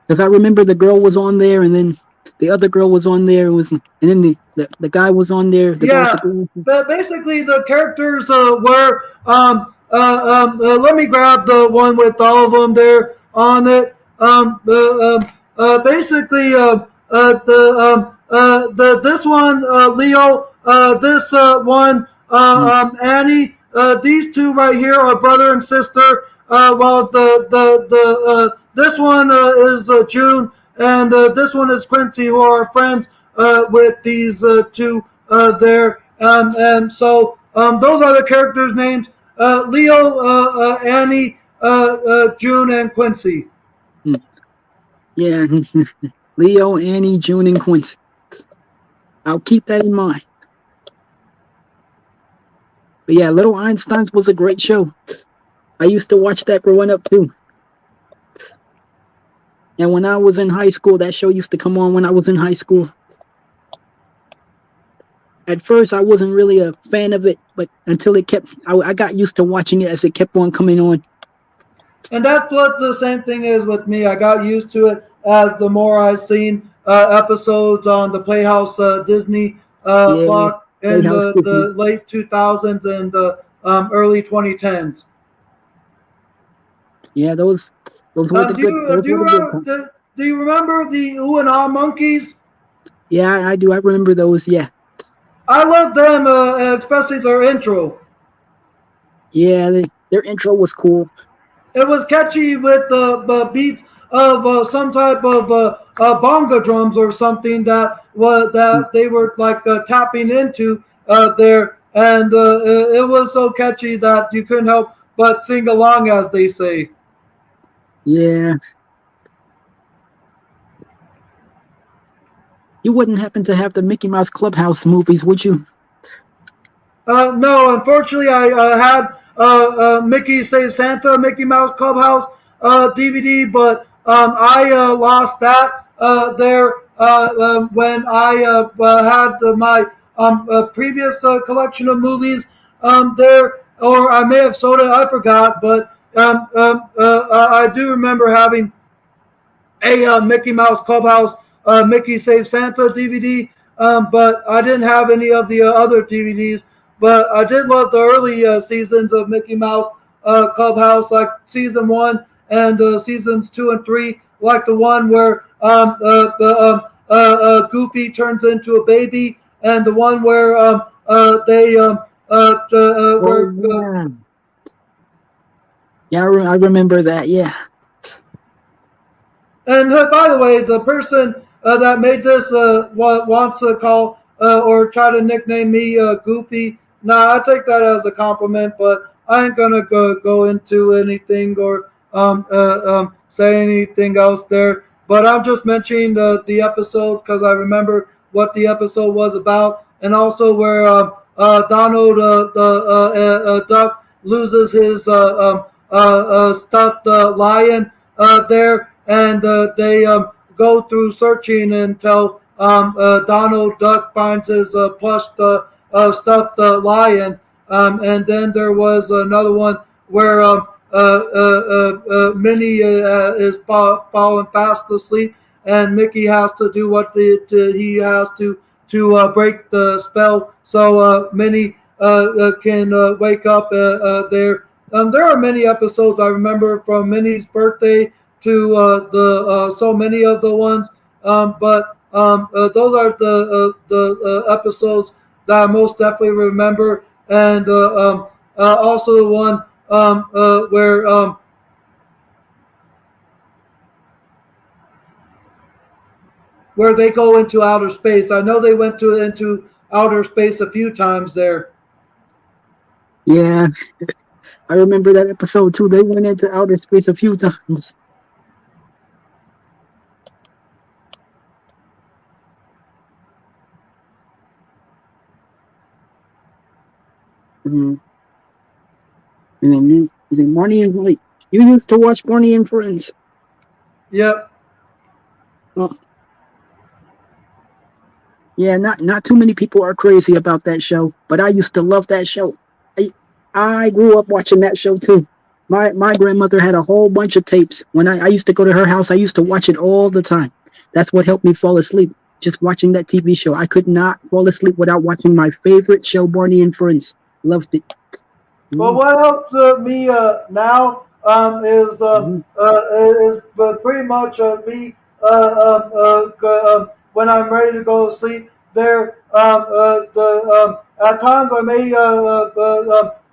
because I remember the girl was on there, and then the other girl was on there. And then the guy was on there. The guy with the Yeah, glasses. but basically the characters were. Let me grab the one with all of them there on it. Basically, the this one Leo, this one Mm. Annie. These two right here are brother and sister. While the this one is June, and this one is Quincy, who are friends with these two there. And so those are the characters' names: Leo, Annie, June, and Quincy. Mm. Yeah, Leo, Annie, June, and Quincy. I'll keep that in mind. But yeah, Little Einsteins was a great show. I used to watch that growing up too. And when I was in high school, that show used to come on when I was in high school. At first, I wasn't really a fan of it, but until I got used to watching it as it kept on coming on. And that's what the same thing is with me. I got used to it as the more I seen episodes on the Playhouse Disney Yeah, clock in Playhouse Disney. the late 2000s and the early 2010s. Yeah, those were the good those were the good times. Do you remember the Ooh and Ah monkeys? Yeah, I do. I remember those. Yeah, I love them, especially their intro. yeah. Their intro was cool. It was catchy with the beats of some type of bongo drums or something Mm. that they were like tapping into there, and it was so catchy that you couldn't help but sing along, as they say. Yeah, you wouldn't happen to have the Mickey Mouse Clubhouse movies, would you? No, unfortunately, I had Mickey Saves Santa, Mickey Mouse Clubhouse DVD, but I lost that there when I had my previous collection of movies there, or I may have sold it, I forgot, but I do remember having a Mickey Mouse Clubhouse, Mickey Saves Santa DVD but I didn't have any of the other DVDs. But I did love the early seasons of Mickey Mouse Clubhouse, like season one and seasons two and three, like the one where Goofy turns into a baby, and the one where they Oh where yeah, yeah, I remember that. Yeah, And by the way, the person that made this wants to call or try to nickname me Goofy. Nah, I take that as a compliment, but I ain't gonna go into anything or say anything else there. But I'm just mentioning the episode because I remember what the episode was about, and also where Donald the duck loses his stuffed lion there, and they go through searching until Donald Duck finds his plush stuffed lion. And then there was another one where Minnie is falling fast asleep, and Mickey has to do what he has to break the spell so Minnie can wake up there. There are many episodes I remember from Minnie's birthday to the so many of the ones, but those are the episodes that I most definitely remember, and also the one where they go into outer space. I know they went to into outer space a few times there. yeah, I remember that episode too. They went into outer space a few times. Mm, and then Barney and like you used to watch Barney and Friends. Yep. Oh, yeah, not too many people are crazy about that show, but I used to love that show. I I grew up watching that show too. My grandmother had a whole bunch of tapes. When I used to go to her house, I used to watch it all the time. That's what helped me fall asleep. Just watching that TV show. I could not fall asleep without watching my favorite show, Barney and Friends. Loved it. Well, Mm-hmm. what helps me now Mm-hmm. is pretty much me when I'm ready to go to sleep. There, at times I may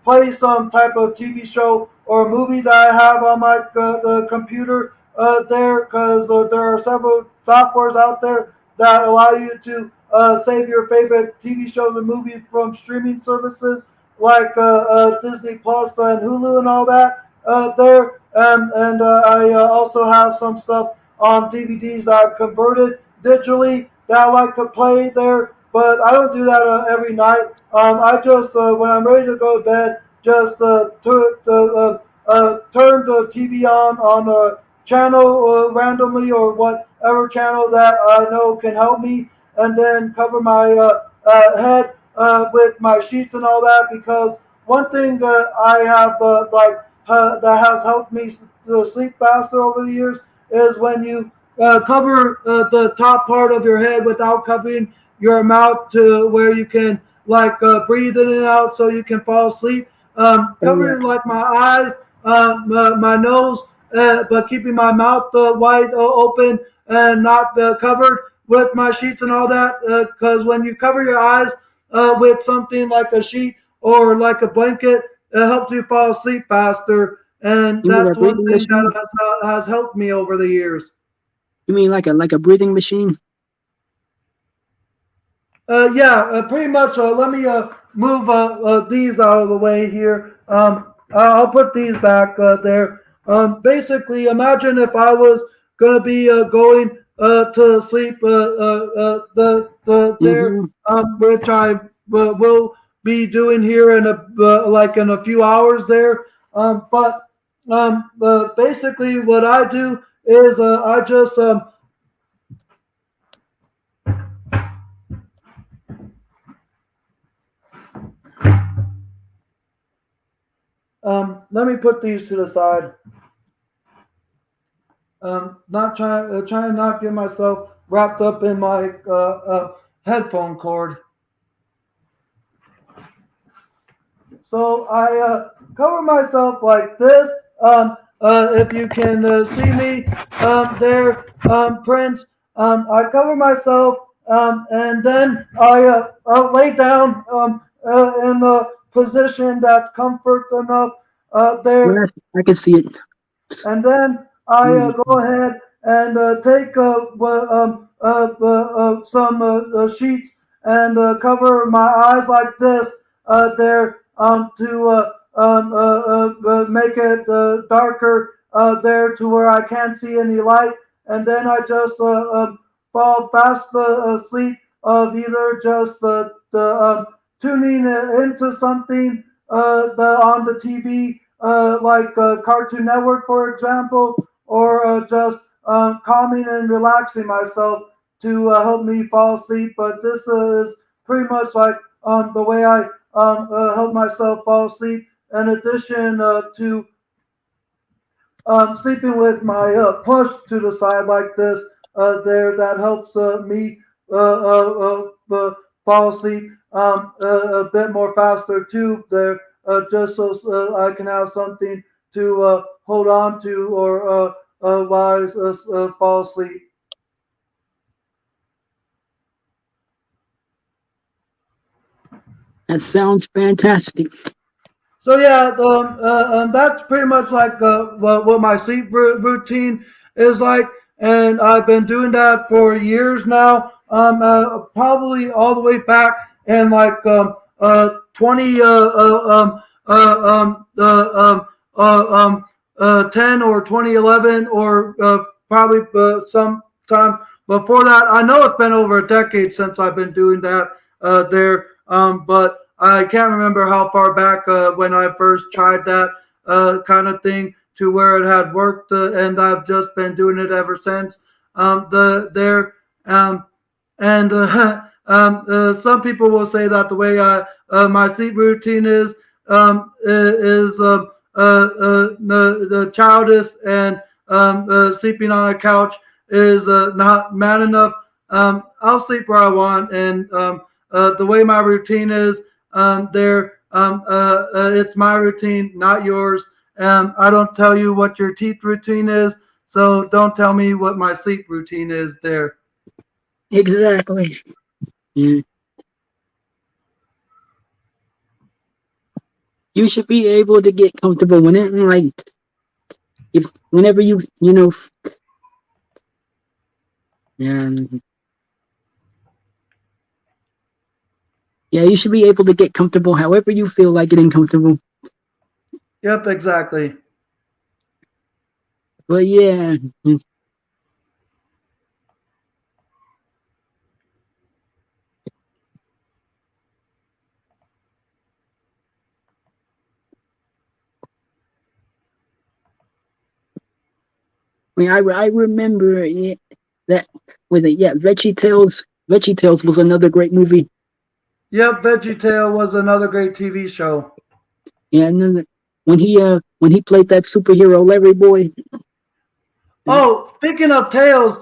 play some type of TV show or movie that I have on my the computer there, because there are several softwares out there that allow you to save your favorite TV shows and movies from streaming services like Disney Plus and Hulu and all that there. And I also have some stuff on DVDs I've converted digitally that I like to play there. But I don't do that every night. I just, when I'm ready to go to bed, just turn the TV on a channel randomly or whatever channel that I know can help me, and then cover my head with my sheets and all that, because one thing that I have that has helped me to sleep faster over the years is when you cover the top part of your head without covering your mouth to where you can breathe in and out so you can fall asleep. Oh yeah. Covering like my eyes, my nose, but keeping my mouth wide open and not covered with my sheets and all that. Because when you cover your eyes with something like a sheet or like a blanket, it helps you fall asleep faster. And You mean a that's one breathing thing that machine? has helped me over the years. You mean like a breathing machine? Yeah, pretty much. Let me move these out of the way here. I'll put these back there. Basically, imagine if I was going to be going to sleep there, Mm-hmm. which I will be doing here in in a few hours there. But basically, what I do is I just let me put these to the side. Not trying to not get myself wrapped up in my headphone cord. So I cover myself like this. If you can see me there, Prince, I cover myself and then I lay down in a position that's comfort enough there, Yeah, I can see it. and then I Mm. go ahead and take some sheets and cover my eyes like this there to make it darker there to where I can't see any light, and then I just fall fast asleep of either just tuning into something on the TV, like Cartoon Network, for example, or just calming and relaxing myself to help me fall asleep. But this is pretty much like the way I help myself fall asleep. In addition to sleeping with my push to the side like this, there that helps me fall asleep a bit more faster too. There, just so I can have something to hold on to or while I fall asleep. That sounds fantastic. So yeah, that's pretty much like what my sleep routine is like, and I've been doing that for years now. Probably all the way back in like 20 10 or 2011 or probably sometime before that. I know it's been over a decade since I've been doing that there, but I can't remember how far back when I first tried that kind of thing to where it had worked, and I've just been doing it ever since. The there and some people will say that the way I my sleep routine is the childish and sleeping on a couch is not man enough. I'll sleep where I want, and the way my routine is it's my routine, not yours. I don't tell you what your teeth routine is, so don't tell me what my sleep routine is there. Exactly. Yeah. You should be able to get comfortable when it like if whenever yeah, yeah, you should be able to get comfortable however you feel like getting comfortable. Yep, exactly. But yeah, I remember that with it. Yeah, Veggie Tales was another great movie. Yep, VeggieTale was another great TV show. Yeah, and then when he played that superhero Larry Boy. Oh, speaking of tales,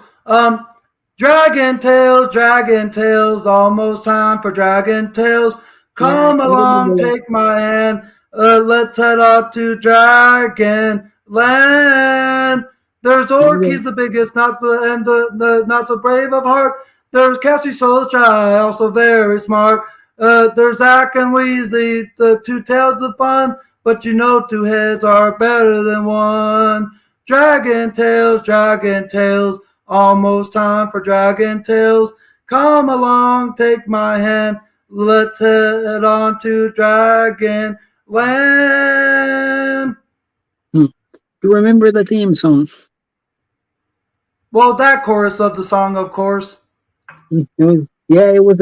Dragon Tales, almost time for Dragon Tales. Yeah, Come I remember along, that. take my hand. Let's head out to Dragon Land. There's I Orc, re- he's the biggest, not the not so brave of heart. There's Cassie so shy, also very smart. There's Zack and Weezy, the two tails of fun, but you know two heads are better than one. Dragon Tales, almost time for Dragon Tales. Come along, take my hand. Let's head on to Dragon Land. hmm, you remember the theme song. Well, that chorus of the song, of course. Yeah, it was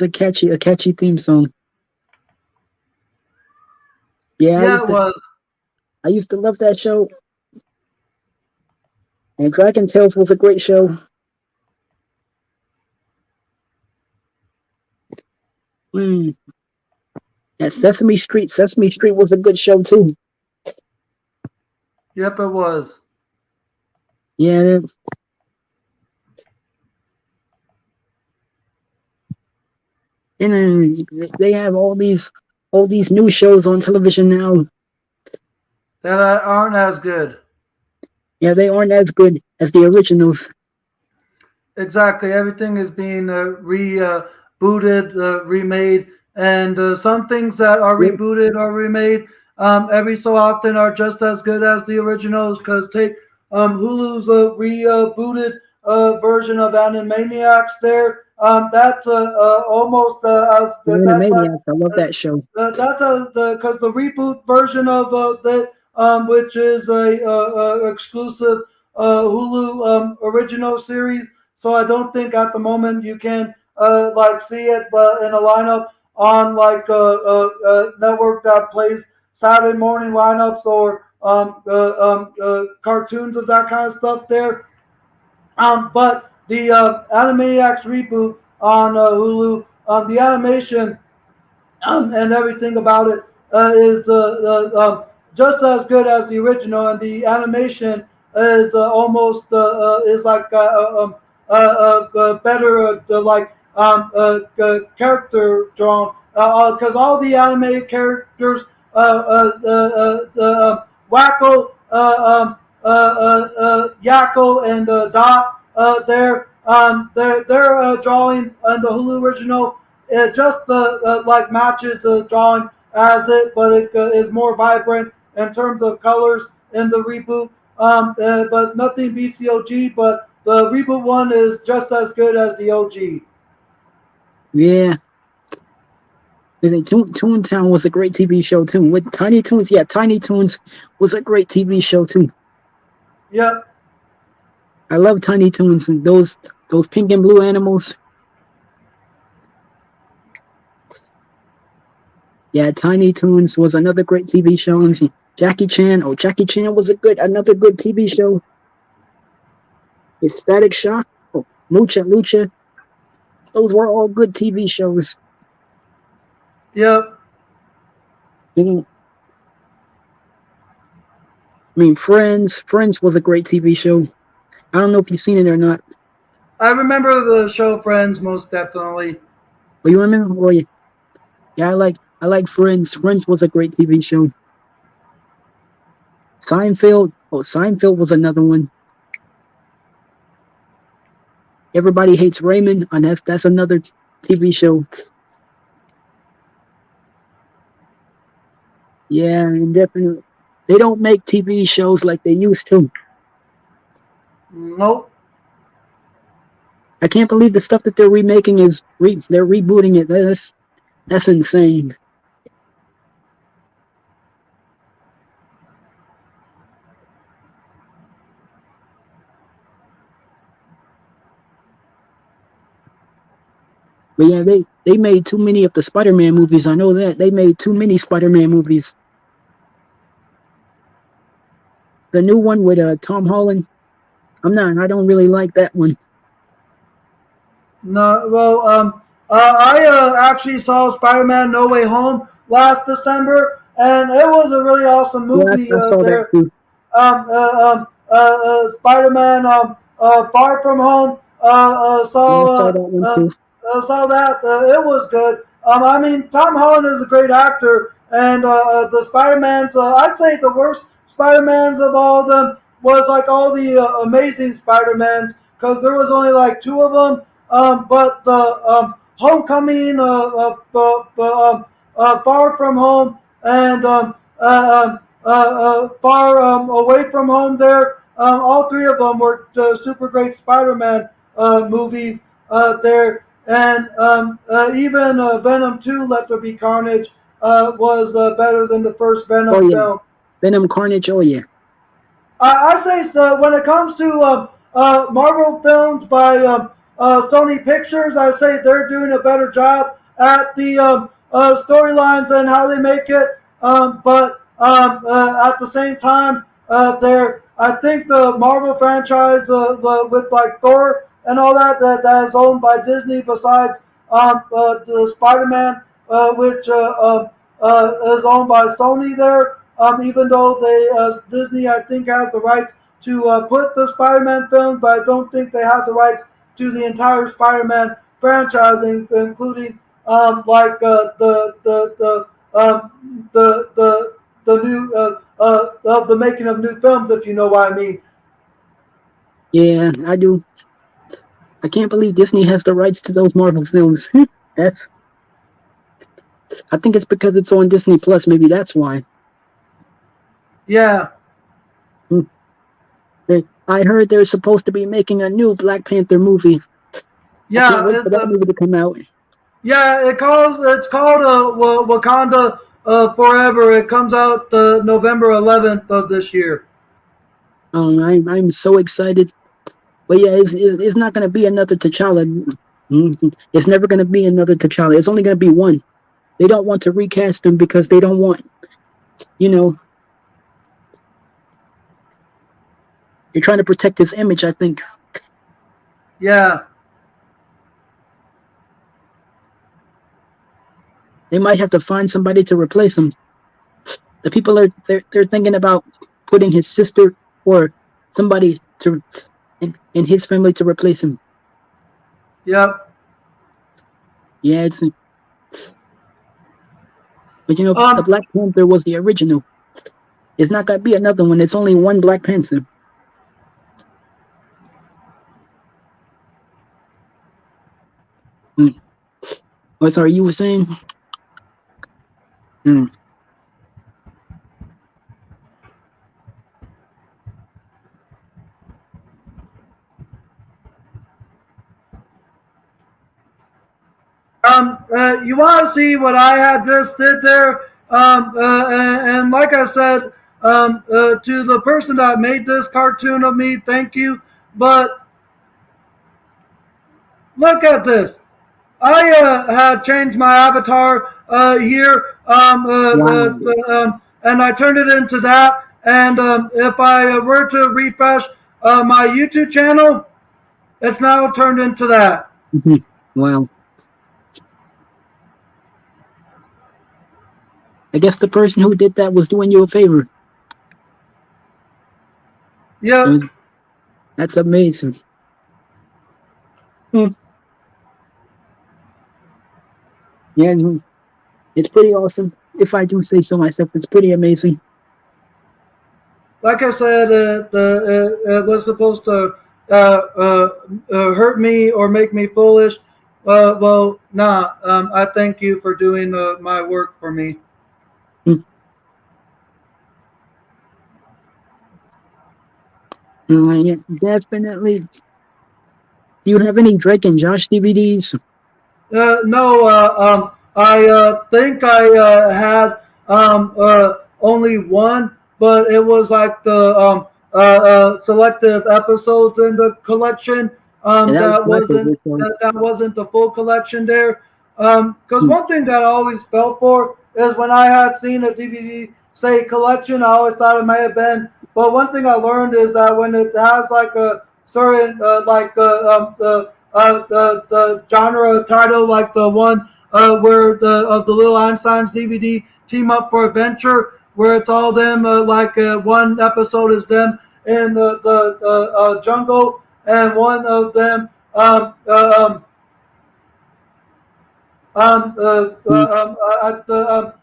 a catchy theme song. Yeah, Yeah, it was. I used to love that show. And Dragon Tales was a great show. Mm. Yeah, Sesame Street was a good show too. Yep, it was. Yeah, And then they have all these new shows on television now. that aren't as good. Yeah, they aren't as good as the originals. Exactly. Everything is being rebooted, remade, and some things that are Yeah, rebooted or remade every so often are just as good as the originals. Because take Hulu's rebooted version of Animaniacs. There, that's almost as the good. That's like Animaniacs. I love that show. that's because the reboot version of that, which is a exclusive Hulu original series. So I don't think at the moment you can like see it in a lineup on like a network that plays Saturday morning lineups or cartoons of that kind of stuff there. But the Animaniacs reboot on Hulu, the animation and everything about it is just as good as the original, and the animation is almost is like better like character drawn because all the animated characters Wacko, Yakko, and Dot their their drawings and the Hulu original it just like matches the drawing as it, but it is more vibrant in terms of colors in the reboot. But nothing beats the OG. But the reboot one is just as good as the OG. Yeah, and then Toontown was a great TV show too. With Tiny Toons, yeah, Tiny Toons was a great TV show too. Yep. I love Tiny Toons and those pink and blue animals. Yeah, Tiny Toons was another great TV show. And Jackie Chan, oh Jackie Chan was another good TV show. Static Shock, oh Mucha Lucha, those were all good TV shows. Yep. I mean, Friends was a great TV show. I don't know if you've seen it or not. I remember the show Friends most definitely. But you remember? Oh yeah, yeah. I like Friends. Friends was a great TV show. Seinfeld. Oh, Seinfeld was another one. Everybody Hates Raymond, and that's another TV show. Yeah, and definitely they don't make TV shows like they used to. Nope. I can't believe the stuff that they're remaking they're rebooting it. That's insane. But yeah, they made too many of the Spider-Man movies. I know that they made too many Spider-Man movies. The new one with Tom Holland. I don't really like that one. No, well, I actually saw Spider-Man: No Way Home last December, and it was a really awesome Yeah, movie. I saw that There, too. Spider-Man Far From Home. Yeah, I saw that one too. Saw that. It was good. I mean, Tom Holland is a great actor, and the Spider-Man's. I'd say the worst Spider-Mans of all of them was like all the Amazing Spider-Mans because there was only like two of them. But the Homecoming, Far From Home, and Far Away From Home. There, all three of them were super great Spider-Man movies. There, and even Venom 2, Let There Be Carnage, was better than the first Oh Venom yeah, film. Venom Carnage. Oh yeah. I say so, when it comes to Marvel films by Sony Pictures, I say they're doing a better job at the storylines and how they make it. But at the same time, I think the Marvel franchise with like Thor and all that is owned by Disney. Besides the Spider-Man, which is owned by Sony there. Even though Disney, I think, has the rights to put the Spider-Man films, but I don't think they have the rights to the entire Spider-Man franchise, including like the new of the making of new films, if you know what I mean. Yeah, I do. I can't believe Disney has the rights to those Marvel films. That's. I think it's because it's on Disney Plus. Maybe that's why. Yeah, Hmm. I heard they're supposed to be making a new Black Panther movie. I can't yeah, wait for that movie to come out. yeah. It's called Wakanda Forever. It comes out November 11th of this year. I'm so excited. But yeah, it's not going to be another T'Challa. It's never going to be another T'Challa. It's only going to be one. They don't want to recast him because they don't want, you know, they're trying to protect his image, I think. Yeah, They might have to find somebody to replace him. The people are they're thinking about putting his sister or somebody to in his family to replace him. yep. Yeah, but the Um, Black Panther was the original. It's not gonna be another one. It's only one Black Panther. Mm. Oh, sorry, you were saying? Mm. you want to see what I had just did there? And like I said, to the person that made this cartoon of me, thank you. But look at this. I had changed my avatar here, Wow. and I turned it into that. And if I were to refresh my YouTube channel, it's now turned into that. Mhm. Wow. I guess the person who did that was doing you a favor. Yep. Uh, That's amazing. Mm. Yeah, it's pretty awesome. If I do say so myself, it's pretty amazing. Like I said, it was supposed to hurt me or make me foolish. Well, nah. I thank you for doing my work for me. Mm. Yeah, definitely. Do you have any Drake and Josh DVDs? No, I think I had only one, but it was like the selective episodes in the collection. Yeah, that was That my wasn't favorite show. that wasn't the full collection there. Because Mm. one thing that I always felt for is when I had seen a DVD say collection, I always thought it may have been. But one thing I learned is that when it has like a certain the genre title, like the one where the of the Little Einsteins DVD Team Up for Adventure, where it's all them one episode is them in the jungle, and one of them Mm.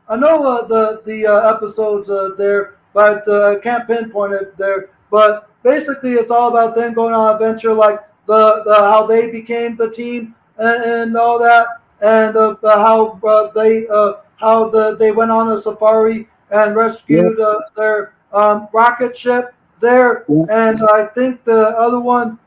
I know the episodes there, but I can't pinpoint it there. But basically, it's all about them going on adventure, like the how they became the team and all that, and how they went on a safari and Yep. rescued their rocket ship there. Yep. And I think the other one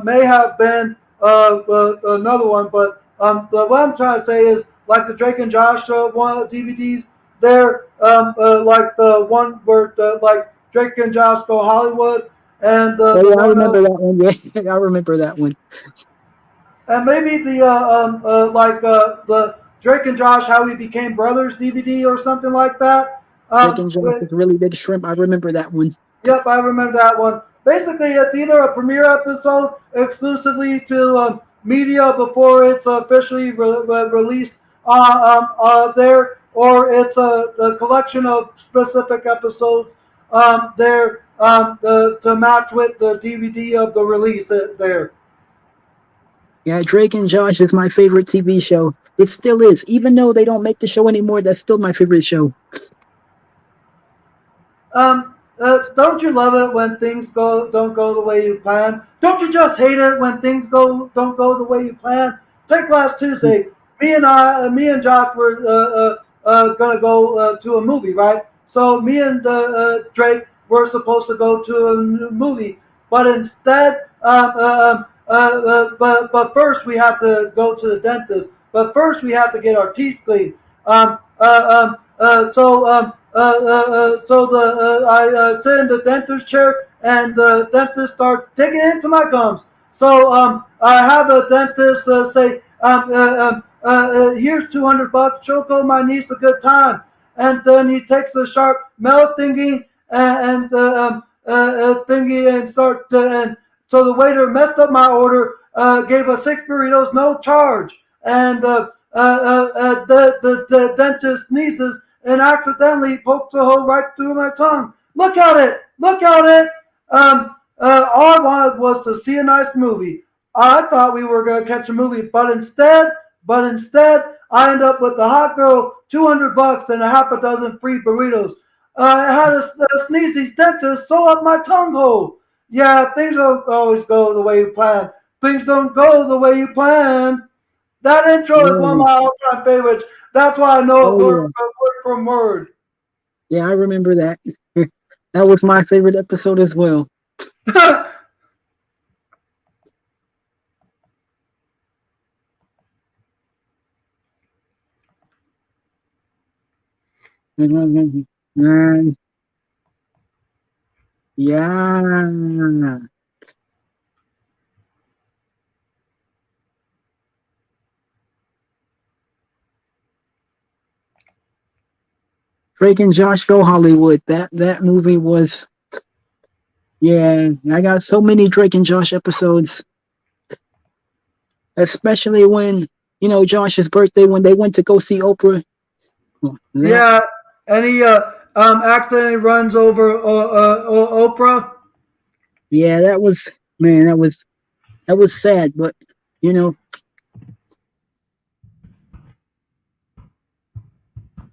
may have been another one, but what I'm trying to say is like the Drake and Josh one DVDs. They're like the one where like Drake and Josh go Hollywood, and Oh the yeah, I one remember that one. Yeah, I remember that one. and maybe the the Drake and Josh how we became brothers DVD or something like that. Drake and Josh With is really big shrimp. I remember that one. Yep, I remember that one. Basically, it's either a premiere episode exclusively to media before it's officially released there, or it's a collection of specific episodes there to match with the DVD of the release there. Yeah, Drake and Josh is my favorite TV show. It still is. Even though they don't make the show anymore, that's still my favorite show. Don't you love it when things don't go the way you plan? Don't you just hate it when things don't go the way you plan? Take last Tuesday, me and Josh were gonna go to a movie, right? So me and Drake were supposed to go to a movie, but instead, but first we have to go to the dentist. But first we have to get our teeth cleaned. So I sit in the dentist chair, and the dentist starts digging into my gums. So I have a dentist say, "Here's $200. Choco my niece a good time." And then he takes a sharp metal thingy and thingy and start and so the waiter messed up my order, gave us 6 burritos, no charge, and the dentist sneezes and accidentally pokes a hole right through my tongue. Look at it! Look at it! All I wanted was to see a nice movie. I thought we were going to catch a movie, but instead, I end up with the hot girl, $200, and a half a dozen free burritos. I had a sneezy dentist sew up my tongue hole. Yeah, things don't always go the way you plan. Things don't go the way you plan. That intro is one of Yeah. my all-time favorites. That's why I know it Oh word yeah. from word. Yeah, I remember that. That was my favorite episode as well. Yeah. Drake and Josh Go Hollywood. That movie was, yeah. I got so many Drake and Josh episodes, especially when Josh's birthday when they went to go see Oprah. That Yeah, and he accidentally runs over Oprah. yeah, that was, man, that was sad, but you know,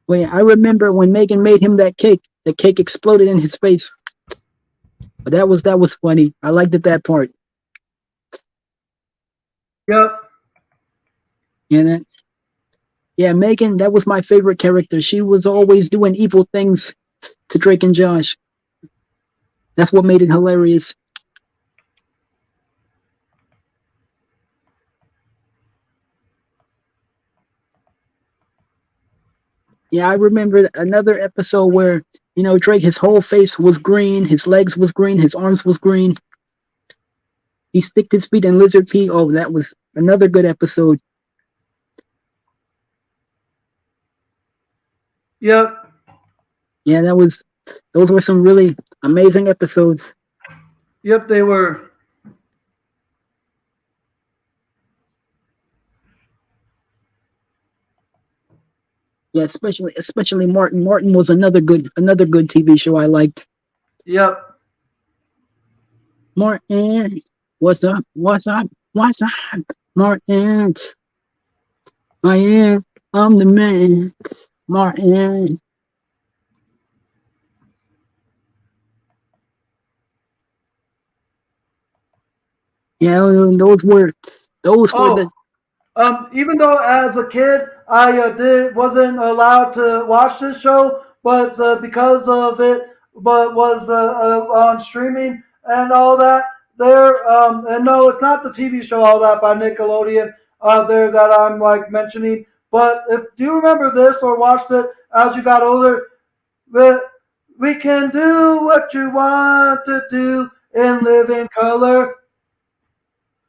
when I remember when Megan made him that cake, the cake exploded in his face. But that was funny. I liked it that part. Yep, And yeah, Megan, that was my favorite character. She was always doing evil things to Drake and Josh. That's what made it hilarious. Yeah, I remember another episode where Drake, his whole face was green, his legs was green, his arms was green. He sticked his feet in lizard pee. Oh, that was another good episode. yep, Yeah, those were some really amazing episodes. yep. They were. Yeah, especially Martin. Martin was another good TV show I liked. Yep. Martin, what's up? What's up? What's up? Martin, I am. I'm the man. Martin. Yeah, those were Oh, the. even though as a kid I wasn't allowed to watch this show, but because of it, but was on streaming and all that. There, and no, it's not the TV show all that by Nickelodeon. There that I'm like mentioning. But if do you remember this or watched it as you got older? We, we can do what you want to do and live in color.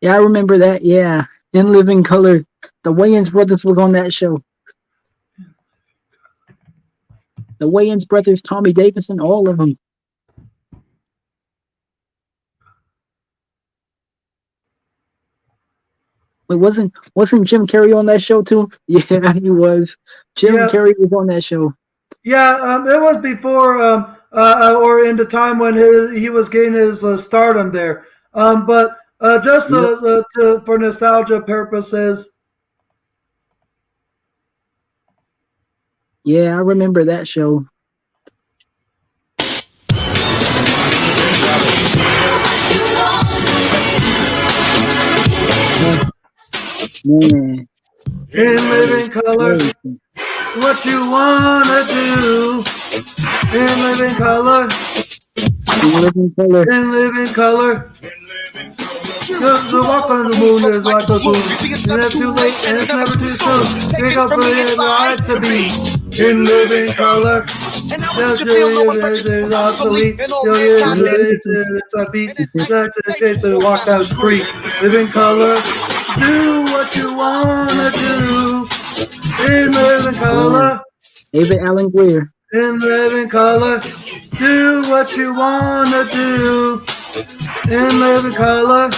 Yeah, I remember that. Yeah, In Living Color. The Wayans brothers was on that show. The Wayans brothers, Tommy Davidson, all of them. Wait, wasn't Jim Carrey on that show too? Yeah, he was. Jim Yeah, Carrey was on that show. yeah, it was before or in the time when he was getting his stardom there. But just Yep. for nostalgia purposes, Yeah, I remember that show. Oh, man. In living color, Crazy. what you wanna do? In living color, In living color. in living color. The walk on the moon is like a boon. It's never too late and it's never too soon. Pick up for the right to be in living color. And now what you feel, no one It's was obsolete. obsolete, and all It's mankind dead. a beat. That's a chase to walk down the street. Living color. Do what you wanna do. In living Yeah. color. David Allen Greer. In living color. Do what you wanna do. In living color.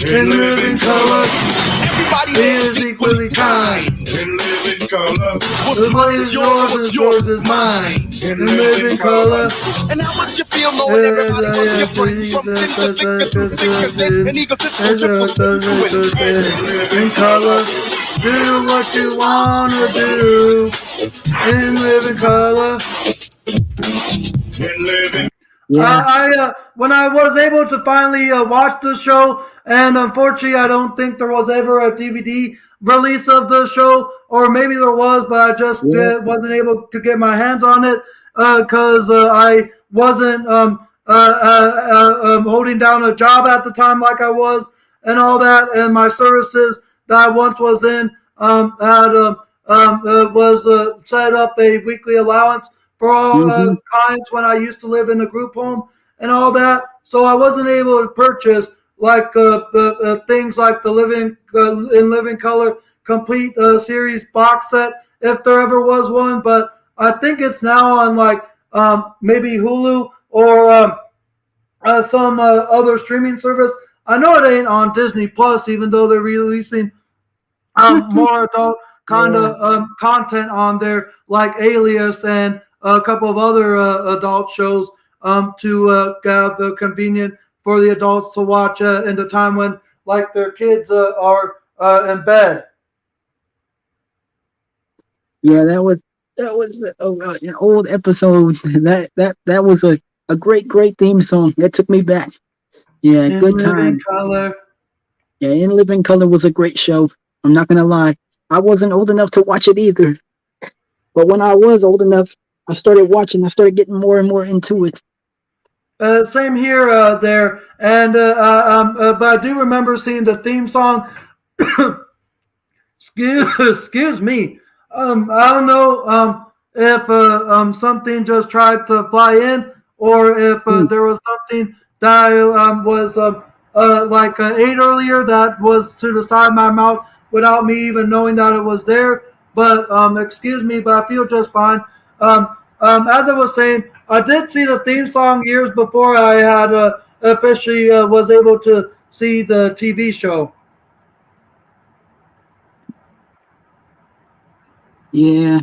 In living color. Everybody Is equally kind. in living color. What's The mine money is is yours, what's yours is mine. in living color. And how much you feel knowing everybody was different. From thin to thicker to thicker thin. And egotistical trips was put to it. In color. Do what you wanna do. In living color. Yeah. When I was able to finally watch the show, and unfortunately, I don't think there was ever a DVD release of the show, or maybe there was, but I just Yeah. wasn't able to get my hands on it because I wasn't holding down a job at the time like I was, and all that, and my services that I once was in had was set up a weekly allowance for all Mm-hmm. clients when I used to live in a group home and all that. So I wasn't able to purchase like things like the living color complete series box set if there ever was one. But I think it's now on like maybe Hulu or some other streaming service. I know it ain't on Disney Plus, even though they're releasing more adult kind Yeah. of content on there, like Alias and a couple of other adult shows to have the convenient for the adults to watch in the time when like their kids are in bed. Yeah, that was an old episode. That was a great theme song. That took me back. Yeah, In good living time. color. Yeah, In Living Color was a great show. I'm not gonna lie. I wasn't old enough to watch it either. But when I was old enough, I started watching. I started getting more and more into it. Same here there. And but I do remember seeing the theme song. Excuse me. I don't know if something just tried to fly in, or if Hmm. there was something that I was like ate earlier that was to the side of my mouth without me even knowing that it was there. But excuse me, but I feel just fine. As I was saying, I did see the theme song years before I had officially was able to see the TV show. Yeah,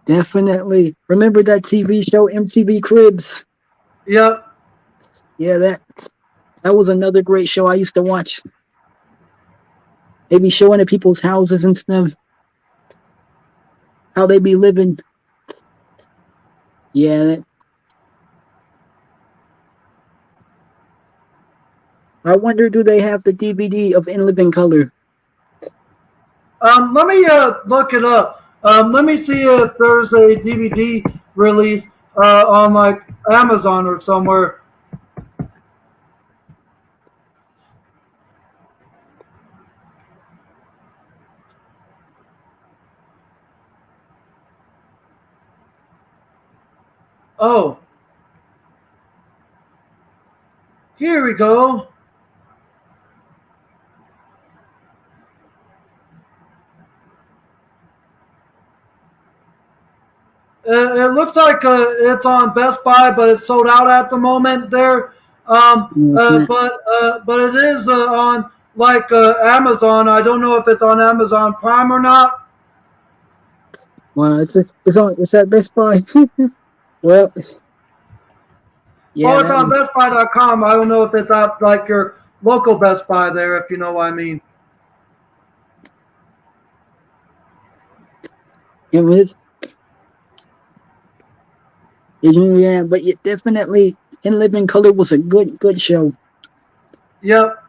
definitely. Remember that TV show MTV Cribs? Yep. Yeah, that was another great show I used to watch. They be showing at people's houses and stuff, how they be living. Yeah, I wonder, do they have the DVD of In Living Color? Let me look it up. Let me see if there's a DVD release on like Amazon or somewhere. Oh, here we go. It looks like it's on Best Buy, but it's sold out at the moment there. No, it's not. But it is on like Amazon. I don't know if it's on Amazon Prime or not. Wow, it's at Best Buy. Well, yeah, Well, it's that on was BestBuy.com. I don't know if it's at like your local Best Buy there, if you know what I mean. It was, yeah, but it definitely In Living Color was a good show. Yep.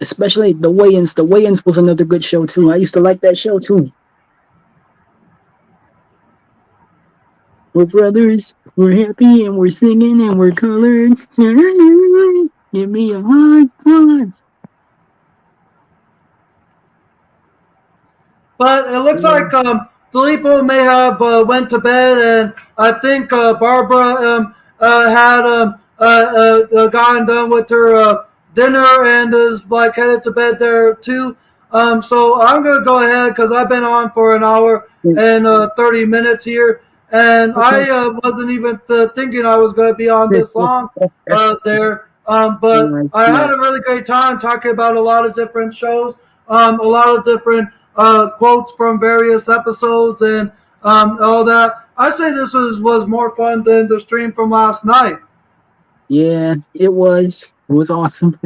Especially the Wayans. The Wayans was another good show too. I used to like that show too. We're brothers. We're happy and we're singing and we're colored. Give me a high five. But it looks Yeah. like Filippo may have went to bed, and I think Barbara had gotten done with her dinner and is like headed to bed there too. So I'm gonna go ahead because I've been on for an hour and 30 minutes here, and Okay. I wasn't even thinking I was going to be on this long there. But I had Yeah. a really great time talking about a lot of different shows, a lot of different quotes from various episodes and all that. I say this was more fun than the stream from last night. Yeah, it was. It was awesome.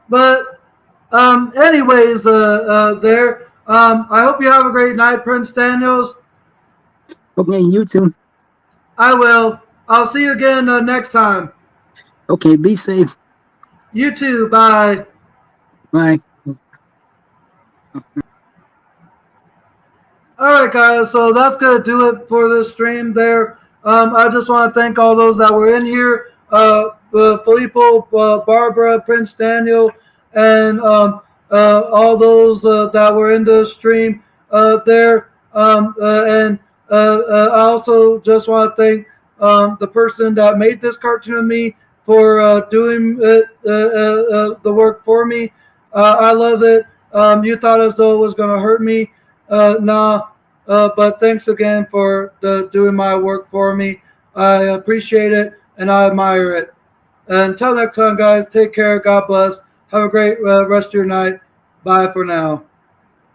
But anyways, there. I hope you have a great night, Prince Daniels. Okay, you too. I will. I'll see you again next time. Okay, be safe. You too. Bye. Bye. All right, guys. So that's gonna do it for this stream. There. I just want to thank all those that were in here. Filippo, Barbara, Prince Daniel, and all those that were in the stream there. And I also just want to thank the person that made this cartoon of me for doing it, the work for me. I love it. You thought as though it was going to hurt me. Nah, but thanks again for doing my work for me. I appreciate it and I admire it. Until next time, guys, take care. God bless. Have a great rest of your night. Bye for now.